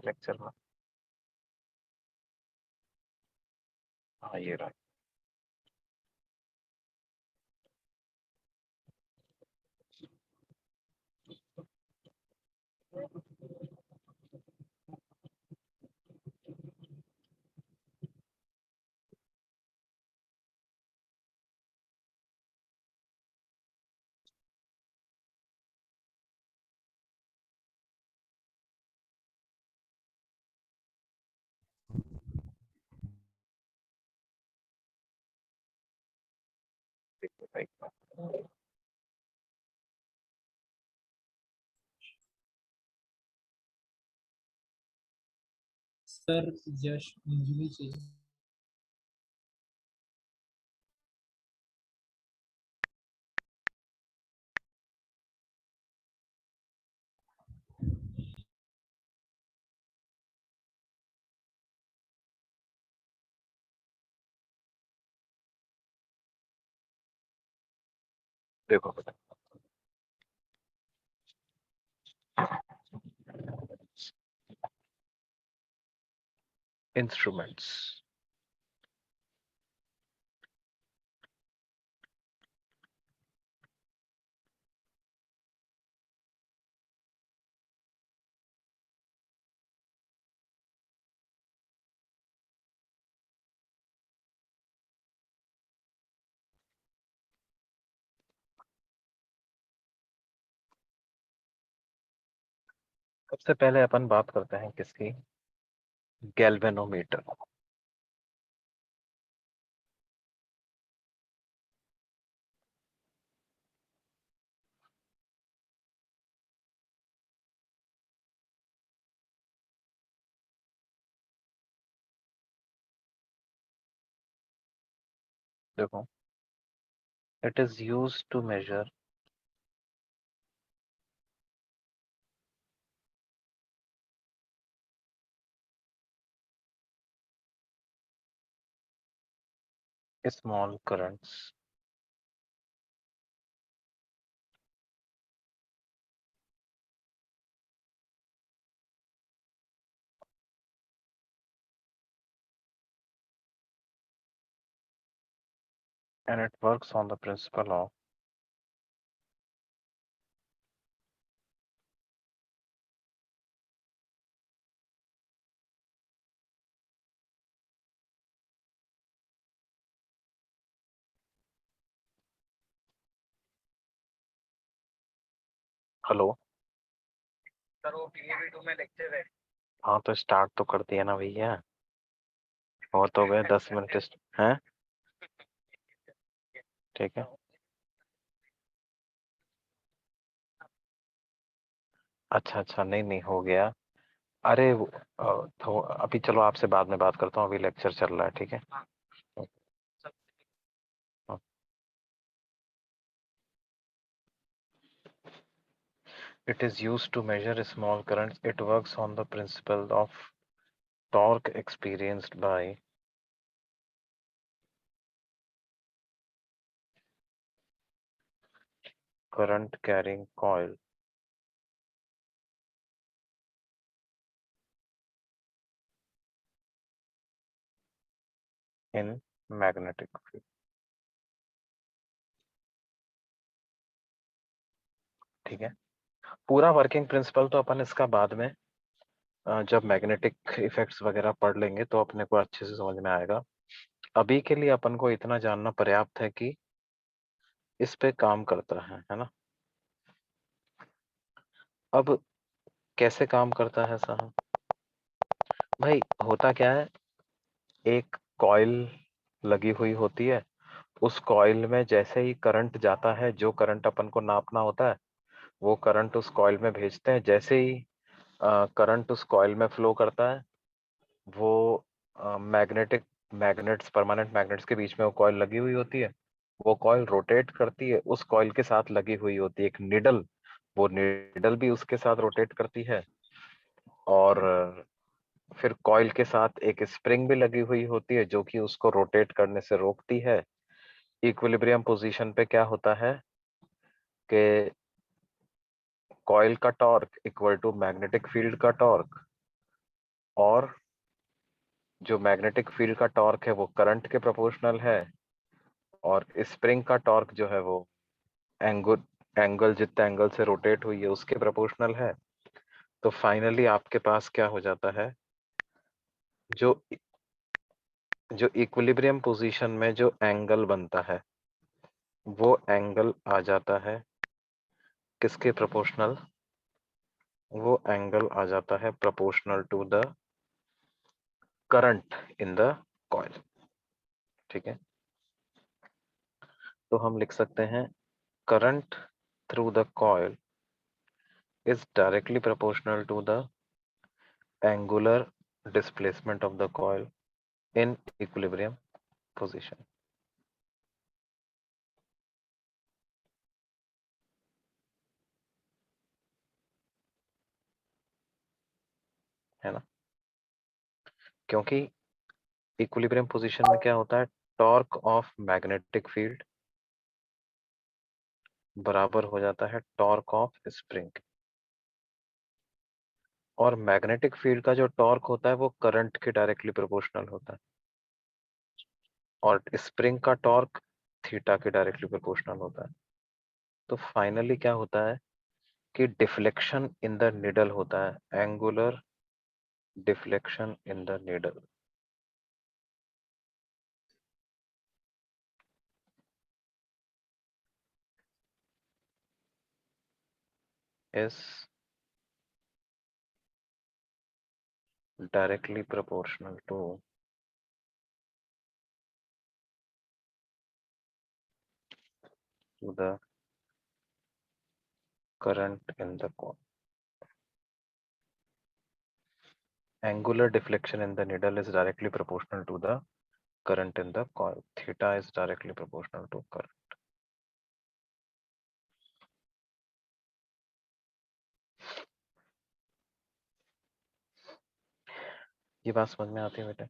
Lecture में। हाँ ये रहा। सर यश अंजलि चाहिए। देखो इंस्ट्रूमेंट्स। सबसे पहले अपन बात करते हैं किसकी, गैल्वेनोमीटर। देखो, it is used to measure small currents and it works on the principle of hello sir, वो PAV2 में लेक्चर है। हाँ तो स्टार्ट तो कर दिया ना भैया, वो तो गए 10 मिनट हैं। ठीक है। अच्छा अच्छा, नहीं नहीं हो गया। अरे तो अभी चलो आपसे बाद में बात करता हूँ, अभी लेक्चर चल रहा है। ठीक है। It is used to measure small currents. It works on the principle of torque experienced by current carrying coil in magnetic field. ठीक है, पूरा वर्किंग प्रिंसिपल तो अपन इसका बाद में जब मैग्नेटिक इफेक्ट्स वगैरह पढ़ लेंगे तो अपने को अच्छे से समझ में आएगा। अभी के लिए अपन को इतना जानना पर्याप्त है कि इस पे काम करता है ना। अब कैसे काम करता है साहब? भाई होता क्या है, एक कॉइल लगी हुई होती है, उस कॉइल में जैसे ही करंट जाता है, जो करंट अपन को नापना होता है वो करंट उस कॉइल में भेजते हैं। जैसे ही करंट उस कॉइल में फ्लो करता है, वो मैग्नेट्स, परमानेंट मैग्नेट्स के बीच में वो कॉइल लगी हुई होती है, वो कॉइल रोटेट करती है, उस कॉइल के साथ लगी हुई होती है एक निडल, वो निडल भी उसके साथ रोटेट करती है, और फिर कॉइल के साथ एक स्प्रिंग भी लगी हुई होती है जो कि उसको रोटेट करने से रोकती है। इक्विलिब्रियम पोजीशन पे क्या होता है कि कॉइल का torque equal to magnetic field का टॉर्क, और जो मैग्नेटिक फील्ड का टॉर्क है वो करंट के प्रोपोर्शनल है, और स्प्रिंग का टॉर्क जो है वो एंगल जितना एंगल से रोटेट हुई है उसके प्रोपोर्शनल है। तो फाइनली आपके पास क्या हो जाता है, जो जो इक्विलिब्रियम पोजीशन में जो एंगल बनता है वो एंगल आ जाता है किसके प्रोपोर्शनल, वो एंगल आ जाता है proportional to the current in the coil. ठीक है, तो हम लिख सकते हैं current through the coil is directly proportional to the angular displacement of the coil in equilibrium position. है ना, क्योंकि इक्विलिब्रियम पोजीशन में क्या होता है, टॉर्क ऑफ मैग्नेटिक फील्ड बराबर हो जाता है टॉर्क ऑफ स्प्रिंग, और मैग्नेटिक फील्ड का जो टॉर्क होता है वो करंट के डायरेक्टली प्रोपोर्शनल होता है, और स्प्रिंग का टॉर्क थीटा के डायरेक्टली प्रोपोर्शनल होता है। तो फाइनली क्या होता है कि डिफ्लेक्शन इन द निडल होता है, angular deflection in the needle is directly proportional to the current in the coil. Angular deflection in the needle is directly proportional to the current in the coil. Theta is directly proportional to current. ये बात समझ में आती है बेटे,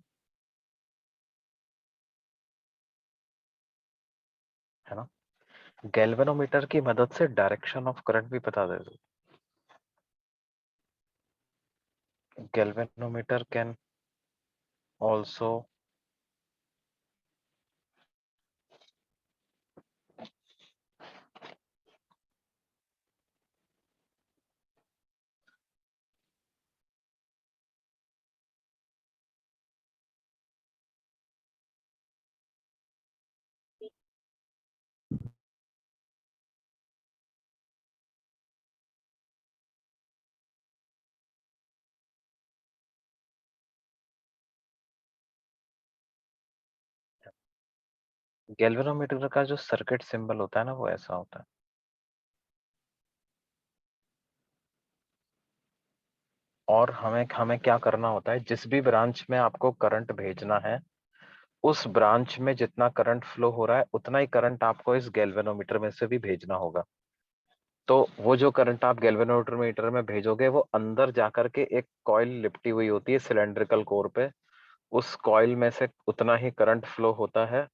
है ना। Galvanometer की मदद से डायरेक्शन ऑफ करंट भी बता दे। Galvanometer can also गैल्वेनोमीटर का जो सर्किट सिंबल होता है ना वो ऐसा होता है, और हमें हमें क्या करना होता है, जिस भी ब्रांच में आपको करंट भेजना है उस ब्रांच में जितना करंट फ्लो हो रहा है उतना ही करंट आपको इस गैल्वेनोमीटर में से भी भेजना होगा। तो वो जो करंट आप गैल्वेनोमीटर में भेजोगे वो अंदर जाकर के एक कॉइल लिपटी हुई होती है सिलेंड्रिकल कोर पे, उस कॉइल में से उतना ही करंट फ्लो होता है,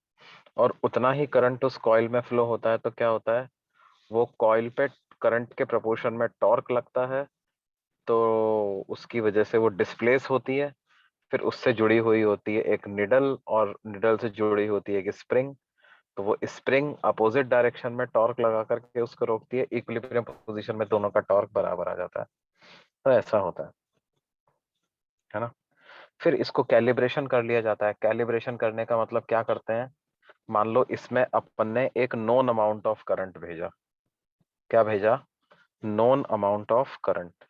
और उतना ही करंट उस कॉइल में फ्लो होता है तो क्या होता है, वो कॉइल पे करंट के प्रोपोर्शन में टॉर्क लगता है, तो उसकी वजह से वो डिस्प्लेस होती है। फिर उससे जुड़ी हुई होती है एक निडल, और निडल से जुड़ी होती है एक स्प्रिंग। तो वो स्प्रिंग अपोजिट डायरेक्शन में टॉर्क लगा करके उसको रोकती है। इक्विलिब्रियम पोजीशन में दोनों का टॉर्क बराबर आ जाता है। तो ऐसा होता है ना। फिर इसको कैलिब्रेशन कर लिया जाता है। कैलिब्रेशन करने का मतलब क्या करते हैं, मान लो इसमें अपन ने एक नोन अमाउंट ऑफ करंट भेजा। क्या भेजा? Known amount of current.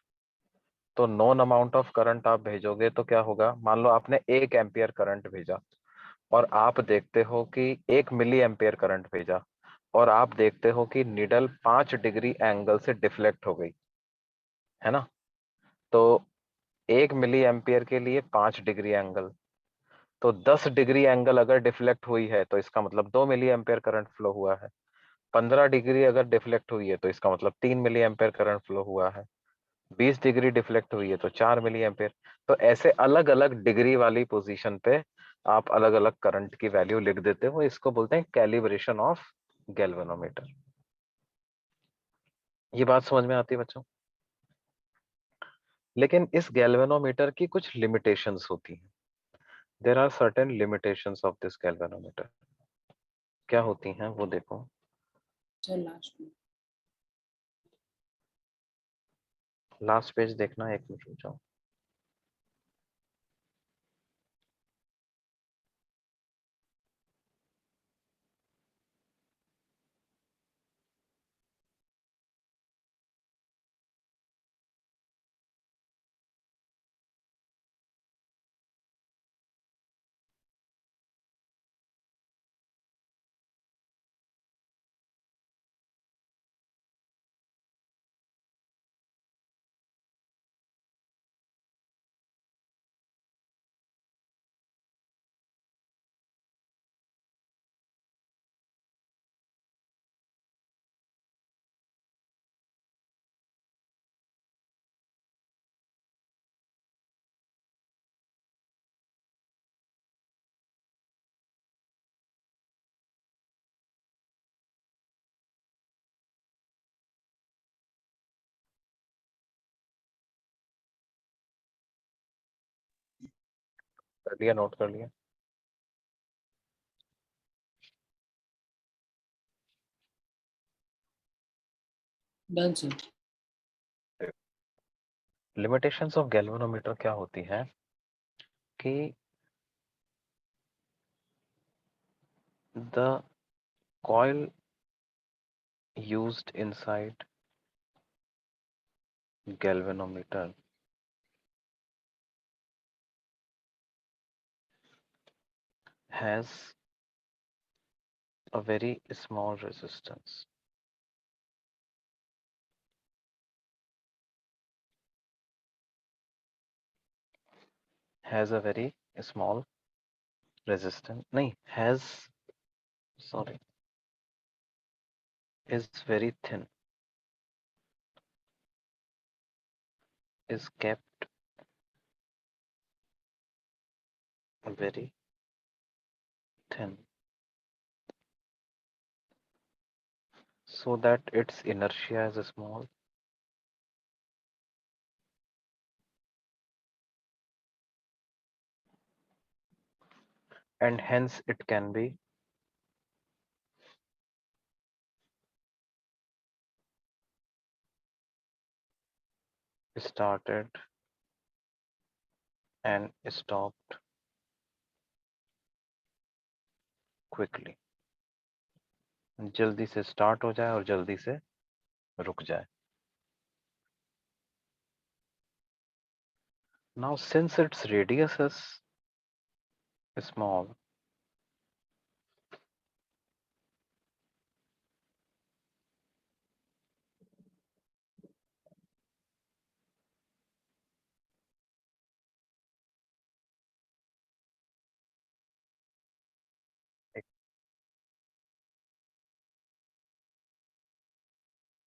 तो नोन अमाउंट ऑफ करंट आप भेजोगे तो क्या होगा, मान लो आपने 1 एम्पियर करंट भेजा, और आप देखते हो कि 1 मिली एम्पियर करंट भेजा, और आप देखते हो कि निडल 5 डिग्री एंगल से डिफ्लेक्ट हो गई, है ना। तो 1 मिली एम्पियर के लिए 5 डिग्री एंगल, तो 10 डिग्री एंगल अगर डिफ्लेक्ट हुई है तो इसका मतलब 2 मिली एम्पियर करंट फ्लो हुआ है। 15 डिग्री अगर डिफ्लेक्ट हुई है तो इसका मतलब 3 मिली एम्पियर करंट फ्लो हुआ है। 20 डिग्री डिफ्लेक्ट हुई है तो 4 मिली एम्पियर। तो ऐसे अलग अलग डिग्री वाली पोजीशन पे आप अलग अलग करंट की वैल्यू लिख देते हो। इसको बोलते हैं कैलिब्रेशन ऑफ गैल्वेनोमीटर। ये बात समझ में आती है बच्चों? लेकिन इस गैल्वेनोमीटर की कुछ लिमिटेशंस होती हैं। There are certain limitations of this galvanometer. क्या होती हैं वो देखो। सर लास्ट में। लास्ट पेज देखना, एक मिनट रुक जाओ। कर लिया, नोट कर लिया। Done sir. Limitations of galvanometer क्या होती है कि the coil used inside galvanometer has a very small resistance. Has a very small resistance. नहीं, has, sorry, is very thin. Is kept very thin so that its inertia is small and hence it can be started and stopped quickly. जल्दी से start हो जाए और जल्दी से रुक जाए। Now since its radius is small,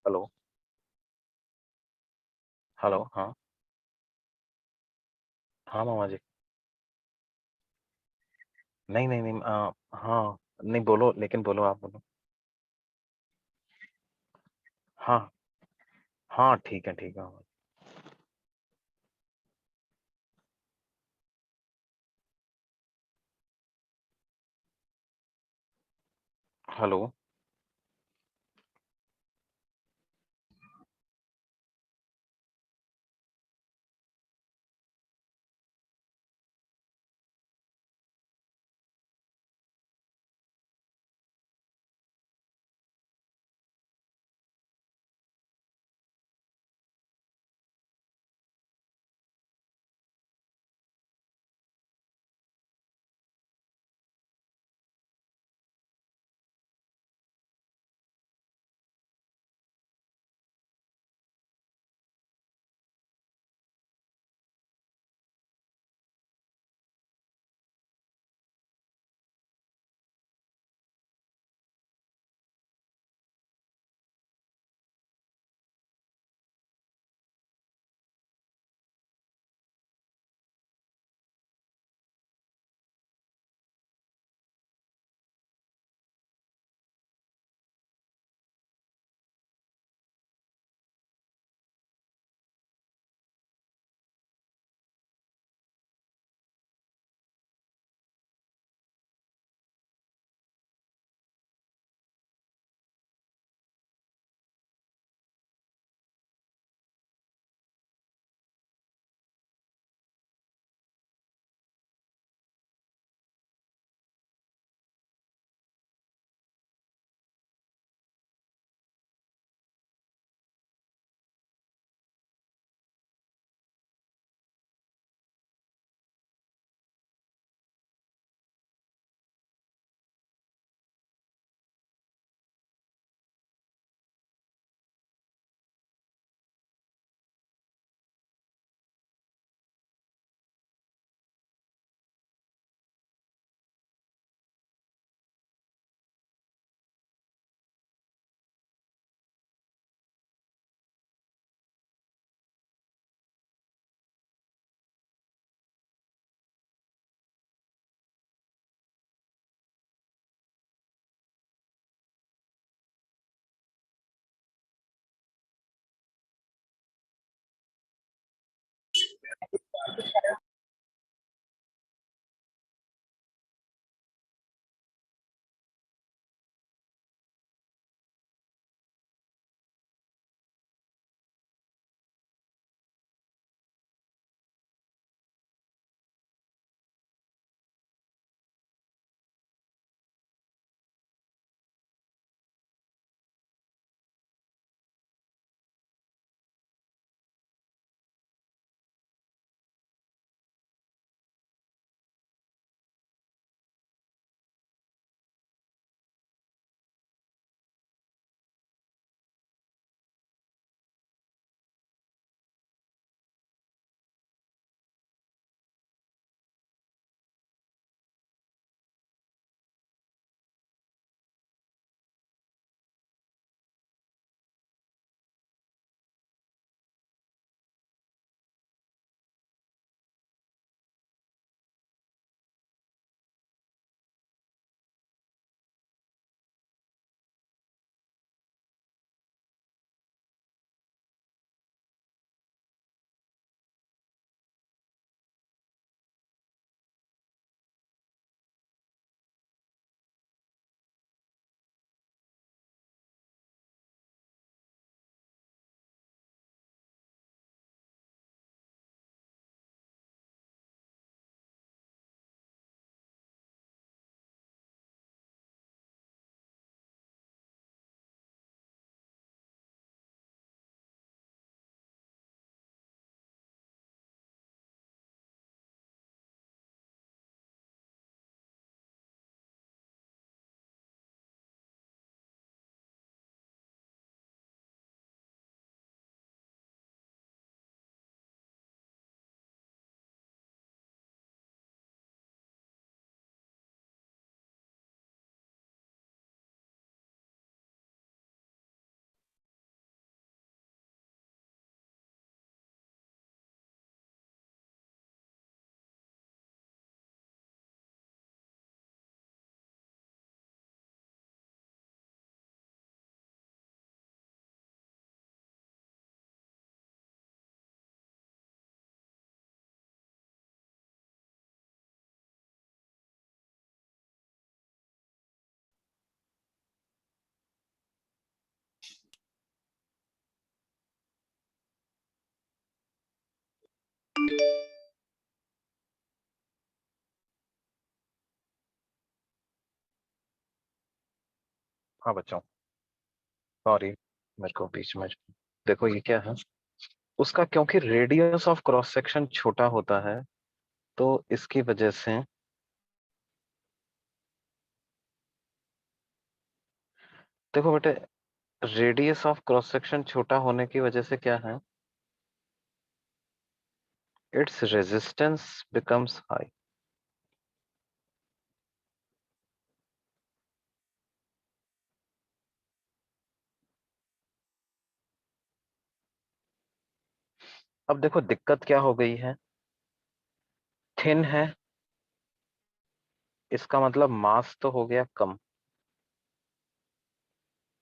hello hello, हाँ हाँ मामा जी। नहीं नहीं नहीं, हाँ नहीं बोलो, लेकिन बोलो, आप बोलो। हाँ हाँ, ठीक है ठीक है। हेलो। हाँ बच्चों, सॉरी, मेरे को बीच में, देखो ये क्या है, उसका क्योंकि रेडियस ऑफ क्रॉस सेक्शन छोटा होता है तो इसकी वजह से, देखो बेटे, रेडियस ऑफ क्रॉस सेक्शन छोटा होने की वजह से क्या है, इट्स रेजिस्टेंस बिकम्स हाई। अब देखो दिक्कत क्या हो गई है, थिन है, इसका मतलब मास तो हो गया कम,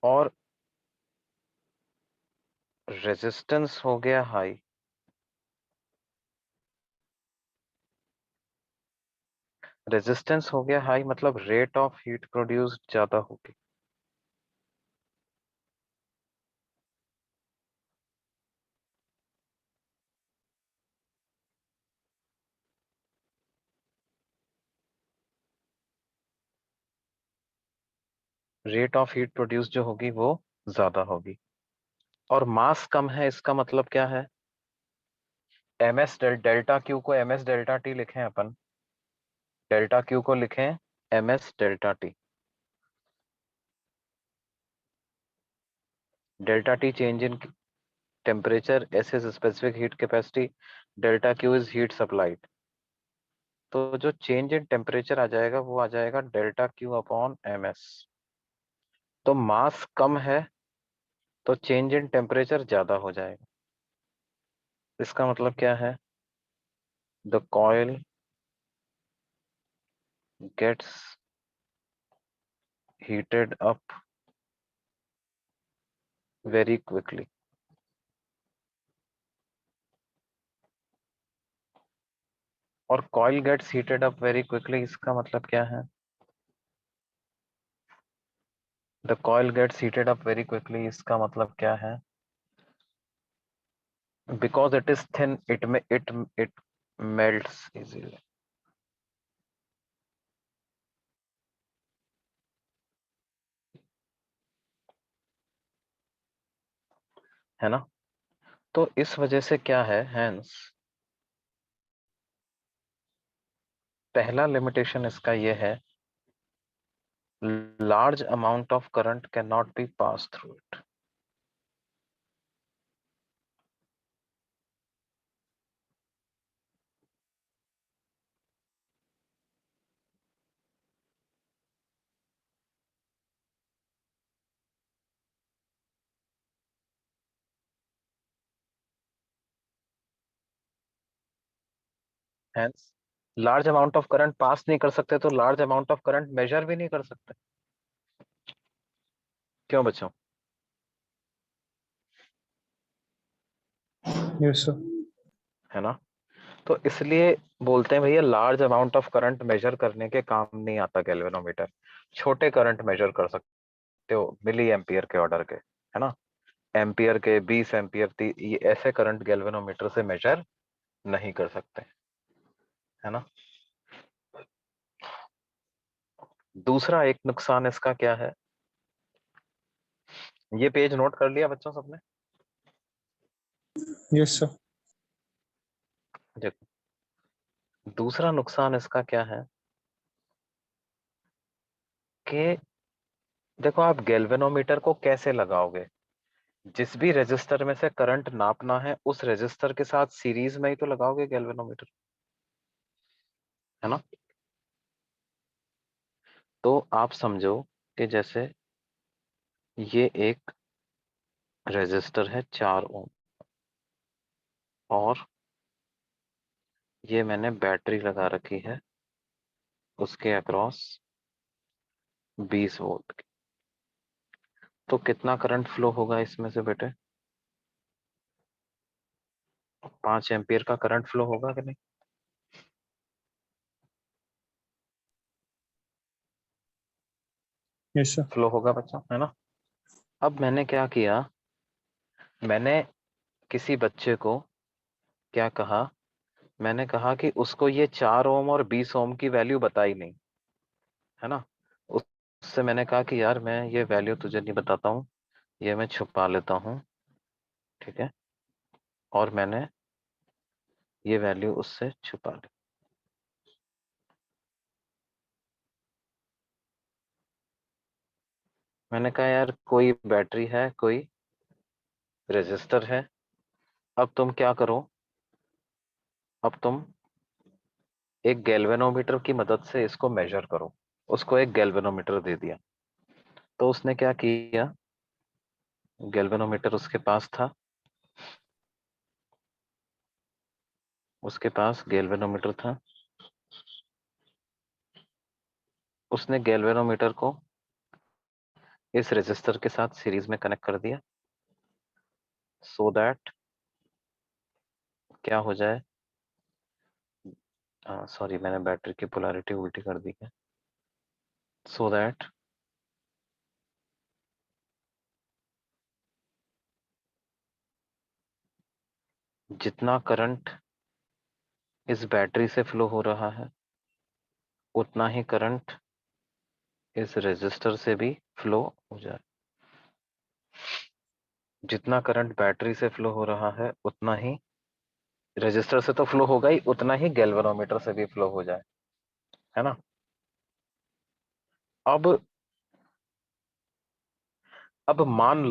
और रेजिस्टेंस हो गया हाई। रेजिस्टेंस हो गया हाई मतलब रेट ऑफ हीट प्रोड्यूस ज्यादा होगी। रेट ऑफ हीट प्रोड्यूस जो होगी वो ज्यादा होगी, और मास कम है, इसका मतलब क्या है, एम एस डेल्टा क्यू को एम एस डेल्टा टी लिखें अपन, डेल्टा क्यू को लिखें M S delta T. Delta T change in temperature, S is specific heat capacity, delta Q is heat supplied. तो जो चेंज इन टेम्परेचर आ जाएगा वो आ जाएगा delta Q upon M S. तो मास कम है तो चेंज इन टेम्परेचर ज्यादा हो जाएगा। इसका मतलब क्या है, the coil gets heated up very quickly। और coil gets heated up very quickly इसका मतलब क्या है, the coil gets heated up very quickly इसका मतलब क्या है, because it is thin it melts easily। है ना, तो इस वजह से क्या है, hence पहला लिमिटेशन इसका ये है, large amount of current cannot be passed through it। hence large amount of current pass नहीं कर सकते तो large amount of current measure भी नहीं कर सकते। क्यों बच्चों, यस सर। है ना, तो इसलिए बोलते हैं भैया large amount of current measure करने के काम नहीं आता गैल्वेनोमीटर, छोटे करंट मेजर कर सकते हो मिली एम्पियर के ऑर्डर के, है ना, एम्पियर के 20 एम्पियर ये ऐसे करंट गैल्वेनोमीटर से मेजर नहीं कर सकते, है ना। दूसरा एक नुकसान इसका क्या है, ये पेज नोट कर लिया बच्चों सबने, यस सर। देखो दूसरा नुकसान इसका क्या है कि देखो आप गैल्वेनोमीटर को कैसे लगाओगे, जिस भी रेजिस्टर में से करंट नापना है उस रेजिस्टर के साथ सीरीज में ही तो लगाओगे गैल्वेनोमीटर, है ना। तो आप समझो कि जैसे ये एक रेजिस्टर है 4 ओम, और ये मैंने बैटरी लगा रखी है उसके अक्रॉस 20 वोल्ट की। तो कितना करंट फ्लो होगा इसमें से बेटे, 5 एम्पियर का करंट फ्लो होगा कि नहीं, यस सर। फ्लो होगा बच्चों, है ना। अब मैंने क्या किया, मैंने किसी बच्चे को क्या कहा, मैंने कहा कि उसको ये 4 ओम और 20 ओम की वैल्यू बताई नहीं, है ना, उससे मैंने कहा कि यार मैं ये वैल्यू तुझे नहीं बताता हूँ, ये मैं छुपा लेता हूँ, ठीक है। और मैंने ये वैल्यू उससे छुपा ली। मैंने कहा यार कोई बैटरी है, कोई रेजिस्टर है, अब तुम क्या करो, अब तुम एक गैल्वेनोमीटर की मदद से इसको मेजर करो। उसको एक गैल्वेनोमीटर दे दिया, तो उसने क्या किया, गैल्वेनोमीटर उसके पास था, उसके पास गैल्वेनोमीटर था। उसने गैल्वेनोमीटर को इस रेजिस्टर के साथ सीरीज में कनेक्ट कर दिया, सो दैट क्या हो जाए, सॉरी मैंने बैटरी की पोलैरिटी उल्टी कर दी है, सो दैट जितना करंट इस बैटरी से फ्लो हो रहा है उतना ही करंट इस रेजिस्टर से भी फ्लो हो जाए। जितना करंट बैटरी से फ्लो हो रहा है उतना ही रेजिस्टर से तो फ्लो होगा ही, उतना ही गैल्वेनोमीटर से भी फ्लो हो जाए, है ना। अब मान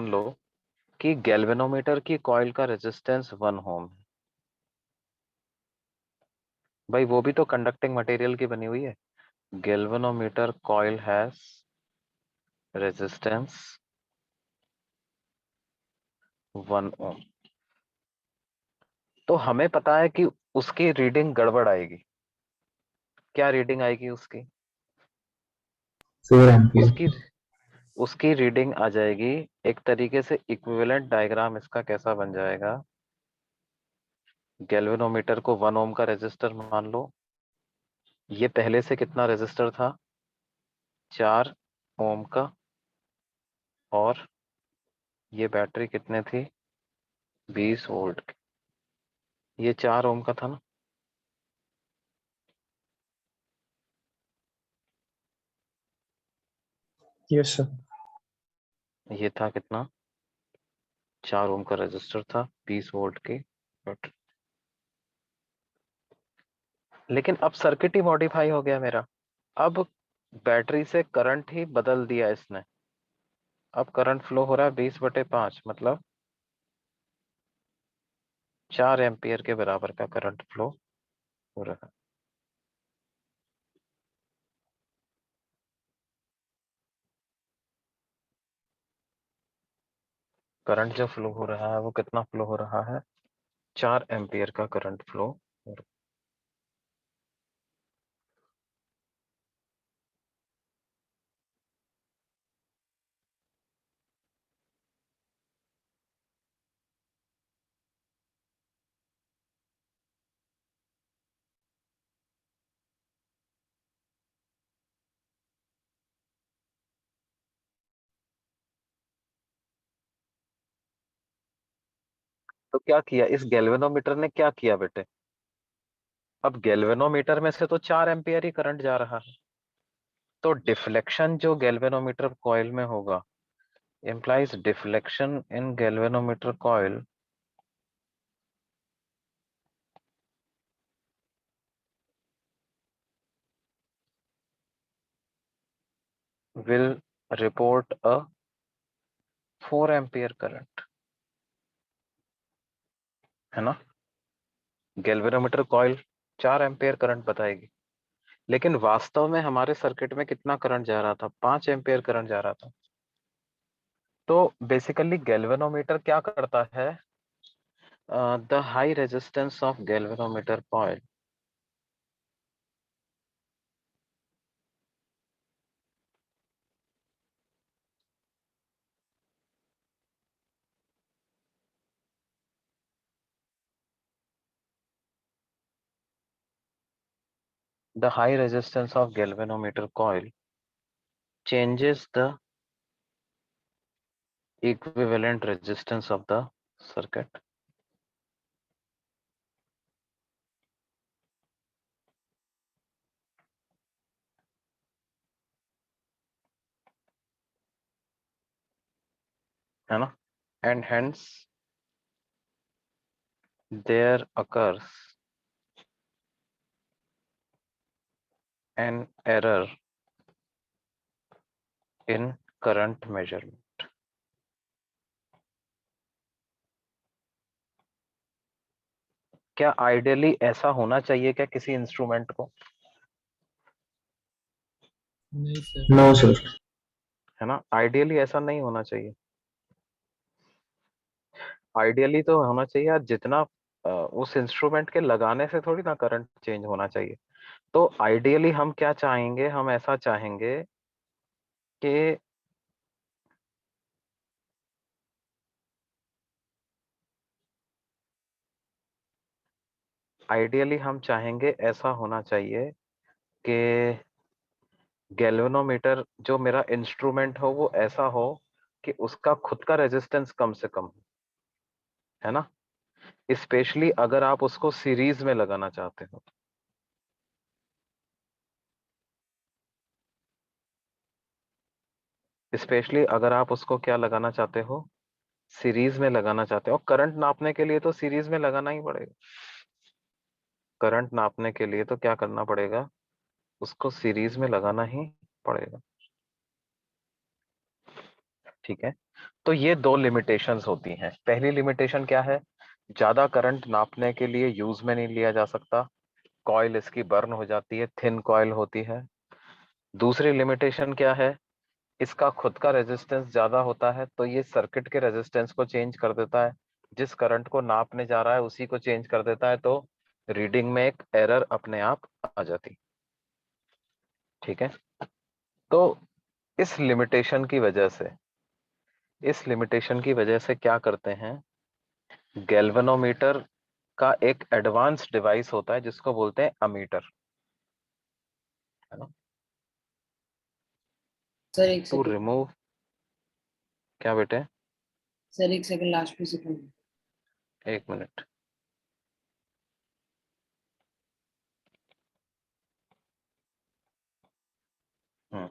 लो कि गैल्वेनोमीटर की कॉइल का रेजिस्टेंस 1 ओम है। भाई वो भी तो कंडक्टिंग मटेरियल की बनी हुई है। गैल्वेनोमीटर कॉइल हैज रेजिस्टेंस 1 ओम। तो हमें पता है कि उसकी रीडिंग गड़बड़ आएगी। क्या रीडिंग आएगी उसकी? 4 एम्पियर। उसकी उसकी रीडिंग आ जाएगी, एक तरीके से इक्विवेलेंट डायग्राम इसका कैसा बन जाएगा, गैल्वेनोमीटर को 1 ओम का रेजिस्टर मान लो, ये पहले से कितना रेजिस्टर था, 4 ओम का, और ये बैटरी कितने थी, 20 वोल्ट की, ये 4 ओम का था ना। Yes sir. ये था कितना, 4 ओम का रेजिस्टर था, 20 वोल्ट की बैटरी। लेकिन अब सर्किट ही मॉडिफाई हो गया मेरा। अब बैटरी से करंट ही बदल दिया इसने। अब करंट फ्लो हो रहा है 20/5, मतलब 4 एम्पियर के बराबर का करंट फ्लो हो रहा है। करंट जो फ्लो हो रहा है वो कितना फ्लो हो रहा है, 4 एम्पियर का करंट फ्लो हो रहा है। तो क्या किया इस गैल्वेनोमीटर ने, क्या किया बेटे, अब गैल्वेनोमीटर में से तो 4 एम्पियर ही करंट जा रहा है, तो डिफ्लेक्शन जो गैल्वेनोमीटर कॉइल में होगा, implies deflection in galvanometer coil will report a 4 ampere current, है ना। गैल्वेनोमीटर कॉइल 4 एम्पियर करंट बताएगी, लेकिन वास्तव में हमारे सर्किट में कितना करंट जा रहा था, 5 एम्पियर करंट जा रहा था। तो बेसिकली गैल्वेनोमीटर क्या करता है, the high resistance of galvanometer coil the high resistance of galvanometer coil changes the equivalent resistance of the circuit है ना, and hence there occurs an error in current measurement. क्या आइडियली ऐसा होना चाहिए क्या किसी इंस्ट्रूमेंट को? नहीं सर। No sir. है ना, आइडियली ऐसा नहीं होना चाहिए। आइडियली तो होना चाहिए यार, जितना उस इंस्ट्रूमेंट के लगाने से थोड़ी ना करंट चेंज होना चाहिए। तो आइडियली हम क्या चाहेंगे, हम ऐसा चाहेंगे कि आइडियली हम चाहेंगे ऐसा होना चाहिए कि गैल्वेनोमीटर जो मेरा इंस्ट्रूमेंट हो वो ऐसा हो कि उसका खुद का रेजिस्टेंस कम से कम हो, है ना, स्पेशली अगर आप उसको सीरीज में लगाना चाहते हो। स्पेशली अगर आप उसको क्या लगाना चाहते हो, सीरीज में लगाना चाहते हो। करंट नापने के लिए तो सीरीज में लगाना ही पड़ेगा। करंट नापने के लिए तो क्या करना पड़ेगा, उसको सीरीज में लगाना ही पड़ेगा। ठीक है, तो ये दो लिमिटेशंस होती हैं। पहली लिमिटेशन क्या है, ज्यादा करंट नापने के लिए यूज में नहीं लिया जा सकता, कॉइल इसकी बर्न हो जाती है, थिन कॉइल होती है। दूसरी लिमिटेशन क्या है, इसका खुद का रेजिस्टेंस ज्यादा होता है, तो ये सर्किट के रेजिस्टेंस को चेंज कर देता है, जिस करंट को नापने जा रहा है उसी को चेंज कर देता है, तो रीडिंग में एक एरर अपने आप आ जाती। ठीक है, तो इस लिमिटेशन की वजह से, इस लिमिटेशन की वजह से क्या करते हैं, गैल्वेनोमीटर का एक एडवांस डिवाइस होता है जिसको बोलते हैं अमीटर, है ना। सर एक टू सेकंड। रिमूव, क्या बेटे, सर एक सेकंड, लास्ट में सेकंड। एक minute. Hmm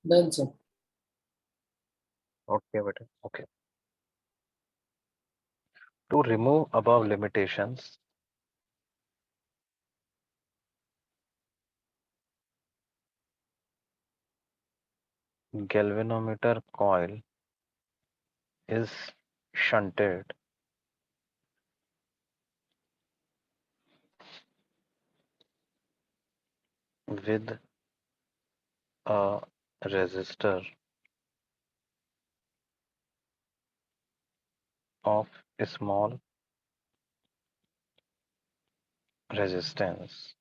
done sir. Okay बेटे, okay. To remove above limitations, galvanometer coil is shunted with a resistor of a small resistance,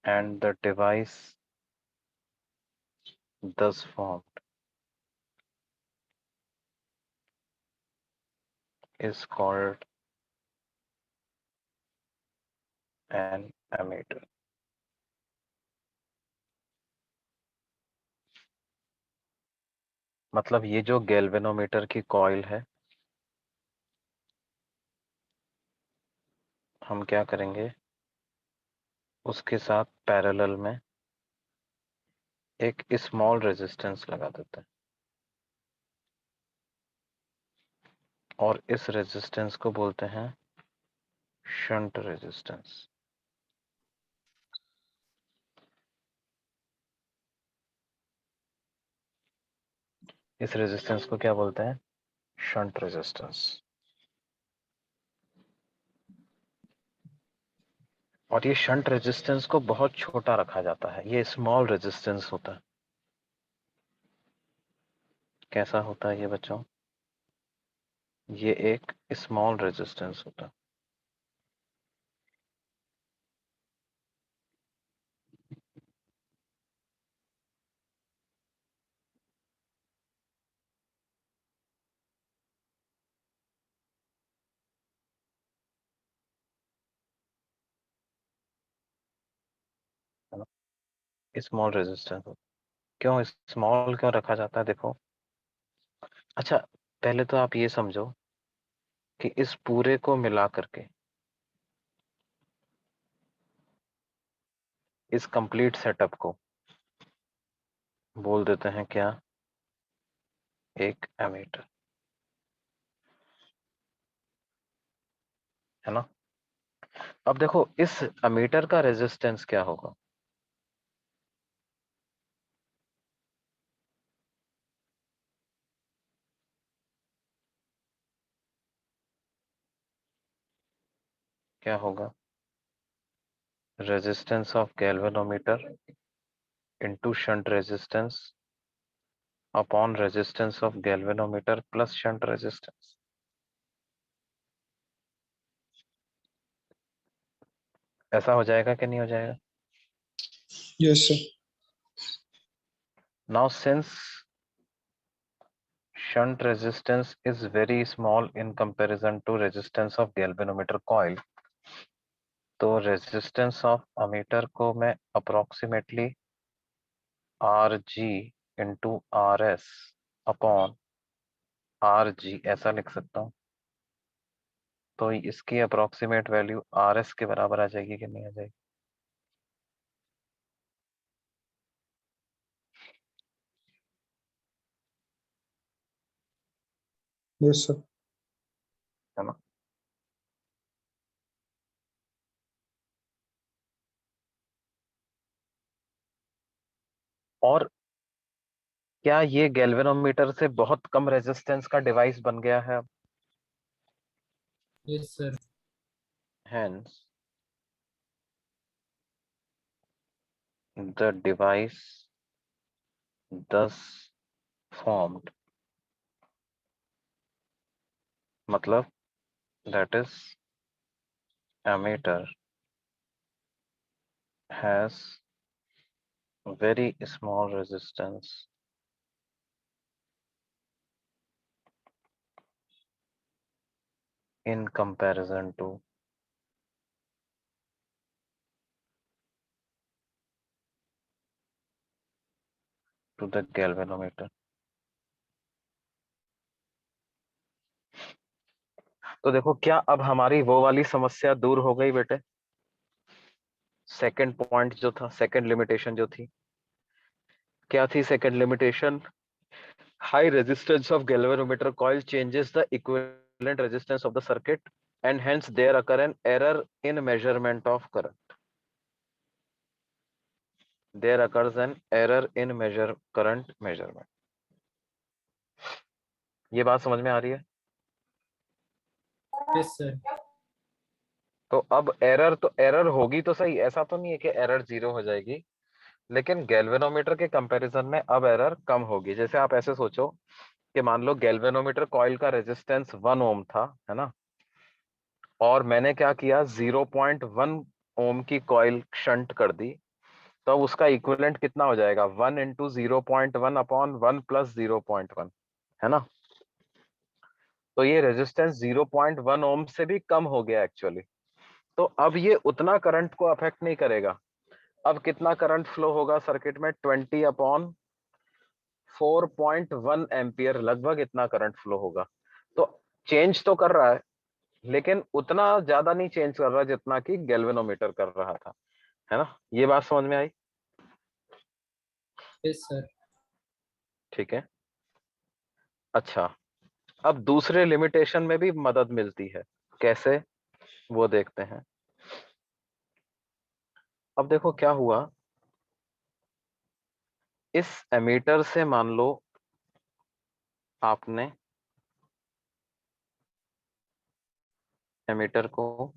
and the device thus formed is called an ammeter। मतलब ये जो galvanometer की coil है, हम क्या करेंगे, उसके साथ पैरेलल में एक स्मॉल रेजिस्टेंस लगा देते हैं, और इस रेजिस्टेंस को बोलते हैं शंट रेजिस्टेंस। इस रेजिस्टेंस को क्या बोलते हैं, शंट रेजिस्टेंस। और ये शंट रेजिस्टेंस को बहुत छोटा रखा जाता है, ये स्मॉल रेजिस्टेंस होता है। कैसा होता है ये बच्चों? ये एक स्मॉल रेजिस्टेंस होता है। है ना? स्मॉल रेजिस्टेंस होता है। क्यों स्मॉल क्यों रखा जाता है? देखो, अच्छा, पहले तो आप ये समझो कि इस पूरे को मिला करके, इस कंप्लीट सेटअप को बोल देते हैं क्या? एक एमीटर, है ना? अब देखो इस एमीटर का रेजिस्टेंस क्या होगा? क्या होगा? Resistance of galvanometer into shunt resistance upon resistance of galvanometer plus shunt resistance. ऐसा हो जाएगा कि नहीं हो जाएगा? Yes, sir. Now since shunt resistance is very small in comparison to resistance of galvanometer coil, तो रेजिस्टेंस ऑफ अमीटर को मैं approximately R G into R S upon R G ऐसा लिख सकता हूँ। तो इसकी अप्रोक्सीमेट वैल्यू आर एस के बराबर आ जाएगी कि नहीं आ जाएगी? Yes, sir. है ना? और क्या ये गैल्वेनोमीटर से बहुत कम रेजिस्टेंस का डिवाइस बन गया है? Yes, sir. Hence, the device thus formed, मतलब that is ammeter has very small resistance in comparison to the galvanometer। तो देखो, क्या अब हमारी वो वाली समस्या दूर हो गई बेटे? सेकंड पॉइंट जो था, सेकंड लिमिटेशन जो थी, क्या थी second limitation? High resistance of galvanometer coil changes the equivalent resistance of the circuit and hence there occur an error in measurement of current। there occurs an error in current measurement। ये बात समझ में आ रही है? Yes, sir. तो अब error तो error होगी तो सही, ऐसा तो नहीं है कि एरर जीरो हो जाएगी, लेकिन गैल्वेनोमीटर के कंपैरिजन में अब एरर कम होगी। जैसे आप ऐसे सोचो कि मान लो गैल्वेनोमीटर कॉइल का रेजिस्टेंस 1 ओम था, है ना? और मैंने क्या किया, 0.1 ओम की कॉइल शंट कर दी, तो अब उसका इक्विवेलेंट कितना हो जाएगा? 1 इंटू 0.1 अपॉन 1 प्लस 0.1, है ना? तो ये रेजिस्टेंस 0.1 ओम से भी कम हो गया एक्चुअली। तो अब ये उतना करंट को अफेक्ट नहीं करेगा। अब कितना करंट फ्लो होगा सर्किट में? 20 अपॉन 4.1 एम्पियर, लगभग इतना करंट फ्लो होगा। तो चेंज तो कर रहा है, लेकिन उतना ज्यादा नहीं चेंज कर रहा जितना कि गैल्वेनोमीटर कर रहा था, है ना? ये बात समझ में आई? Yes, sir. ठीक है। अच्छा, अब दूसरे लिमिटेशन में भी मदद मिलती है, कैसे वो देखते हैं। अब देखो क्या हुआ, इस एमीटर से मान लो आपने एमीटर को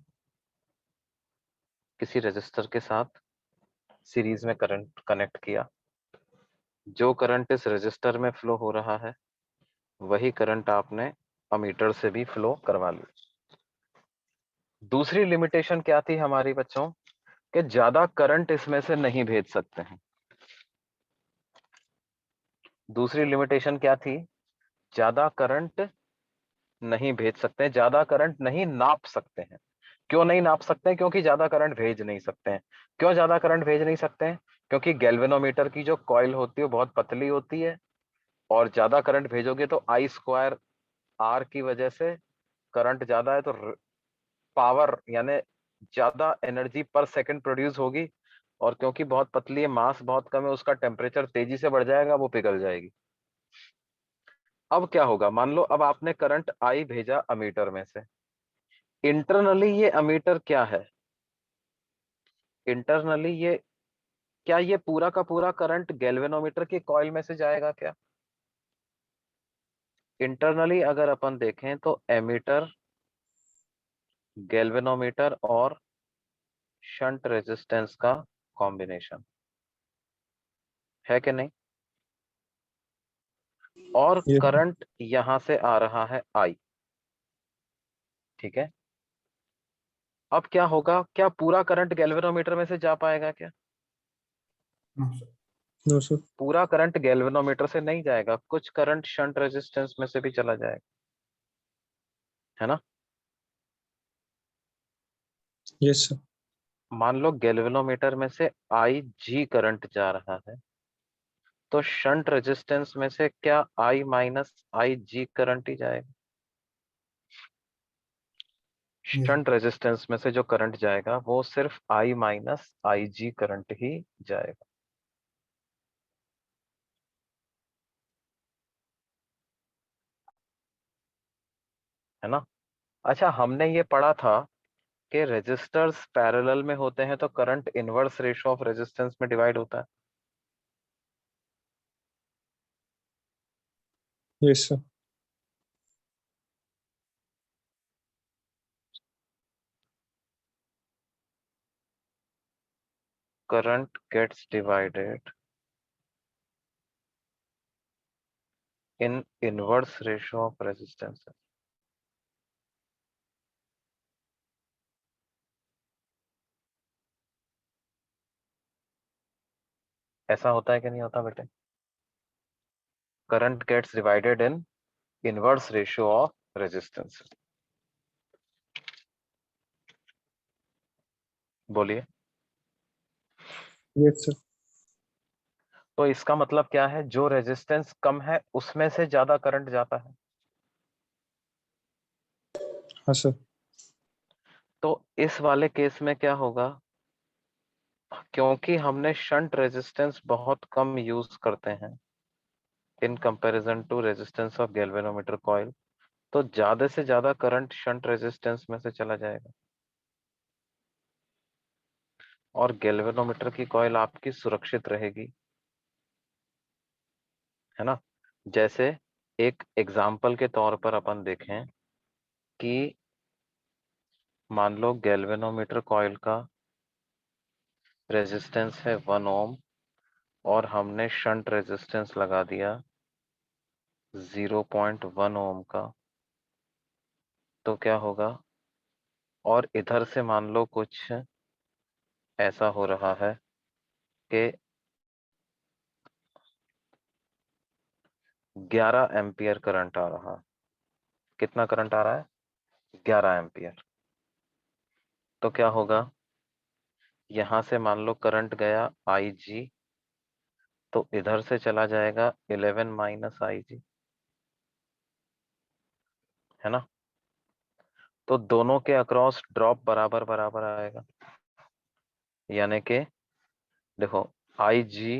किसी रजिस्टर के साथ सीरीज में करंट कनेक्ट किया, जो करंट इस रजिस्टर में फ्लो हो रहा है वही करंट आपने अमीटर से भी फ्लो करवा ली। दूसरी लिमिटेशन क्या थी हमारी बच्चों, कि ज्यादा करंट इसमें से नहीं भेज सकते हैं। दूसरी लिमिटेशन क्या थी, ज्यादा करंट नहीं भेज सकते हैं, ज्यादा करंट नहीं नाप सकते हैं। क्यों नहीं नाप सकते हैं, क्योंकि ज्यादा करंट भेज नहीं सकते हैं। क्यों ज्यादा करंट भेज नहीं सकते हैं, क्योंकि गैल्वेनोमीटर की जो कॉइल होती है वो बहुत पतली होती है, और ज्यादा करंट भेजोगे तो आई स्क्वायर आर की वजह से करंट ज्यादा है, तो पावर यानी ज्यादा एनर्जी पर सेकंड प्रोड्यूस होगी, और क्योंकि बहुत पतली है, मास बहुत कम है, उसका टेम्परेचर तेजी से बढ़ जाएगा, वो पिघल जाएगी। अब क्या होगा, मान लो अब आपने करंट आई भेजा अमीटर में से। इंटरनली ये अमीटर क्या है, इंटरनली ये क्या, ये पूरा का पूरा करंट गैल्वेनोमीटर की कॉइल में से जाएगा क्या? इंटरनली अगर अपन देखें तो एमीटर, गैल्वेनोमीटर और शंट रेजिस्टेंस का कॉम्बिनेशन है कि नहीं? और Yes. करंट यहां से आ रहा है आई, ठीक है। अब क्या होगा, क्या पूरा करंट गैल्वेनोमीटर में से जा पाएगा क्या? No, sir. पूरा करंट गैल्वेनोमीटर से नहीं जाएगा, कुछ करंट शंट रेजिस्टेंस में से भी चला जाएगा, है ना। Yes, sir. मान लो गैल्वेनोमीटर में से आई जी करंट जा रहा है, तो शंट रेजिस्टेंस में से क्या आई माइनस आई जी करंट ही जाएगा? शंट रेजिस्टेंस में से जो करंट जाएगा वो सिर्फ आई माइनस आई जी करंट ही जाएगा, है ना। अच्छा, हमने ये पढ़ा था कि रेजिस्टर्स पैरेलल में होते हैं तो current inverse ratio of resistance में डिवाइड होता है। Yes, sir. Current gets divided in inverse ratio of resistance. ऐसा होता है कि नहीं होता बेटे? Current gets divided in inverse ratio of resistance. बोलिए। Yes, sir. तो इसका मतलब क्या है, जो रेजिस्टेंस कम है उसमें से ज्यादा करंट जाता है। हाँ, sir. तो इस वाले केस में क्या होगा, क्योंकि हमने शंट रेजिस्टेंस बहुत कम यूज करते हैं in comparison to resistance of galvanometer coil, तो ज्यादा से ज्यादा करंट शंट रेजिस्टेंस में से चला जाएगा, और गैल्वेनोमीटर की कॉइल आपकी सुरक्षित रहेगी, है ना। जैसे एक एग्जाम्पल के तौर पर अपन देखें कि मान लो गैल्वेनोमीटर कॉइल का रेजिस्टेंस है 1 ओम, और हमने शंट रेजिस्टेंस लगा दिया 0.1 ओम का, तो क्या होगा, और इधर से मान लो कुछ ऐसा हो रहा है कि 11 एम्पियर करंट आ रहा है। कितना करंट आ रहा है? 11 एम्पियर। तो क्या होगा, यहां से मान लो करंट गया आई जी, तो इधर से चला जाएगा 11 माइनस आई जी, है ना। तो दोनों के अक्रॉस ड्रॉप बराबर बराबर आएगा, यानी कि देखो आई जी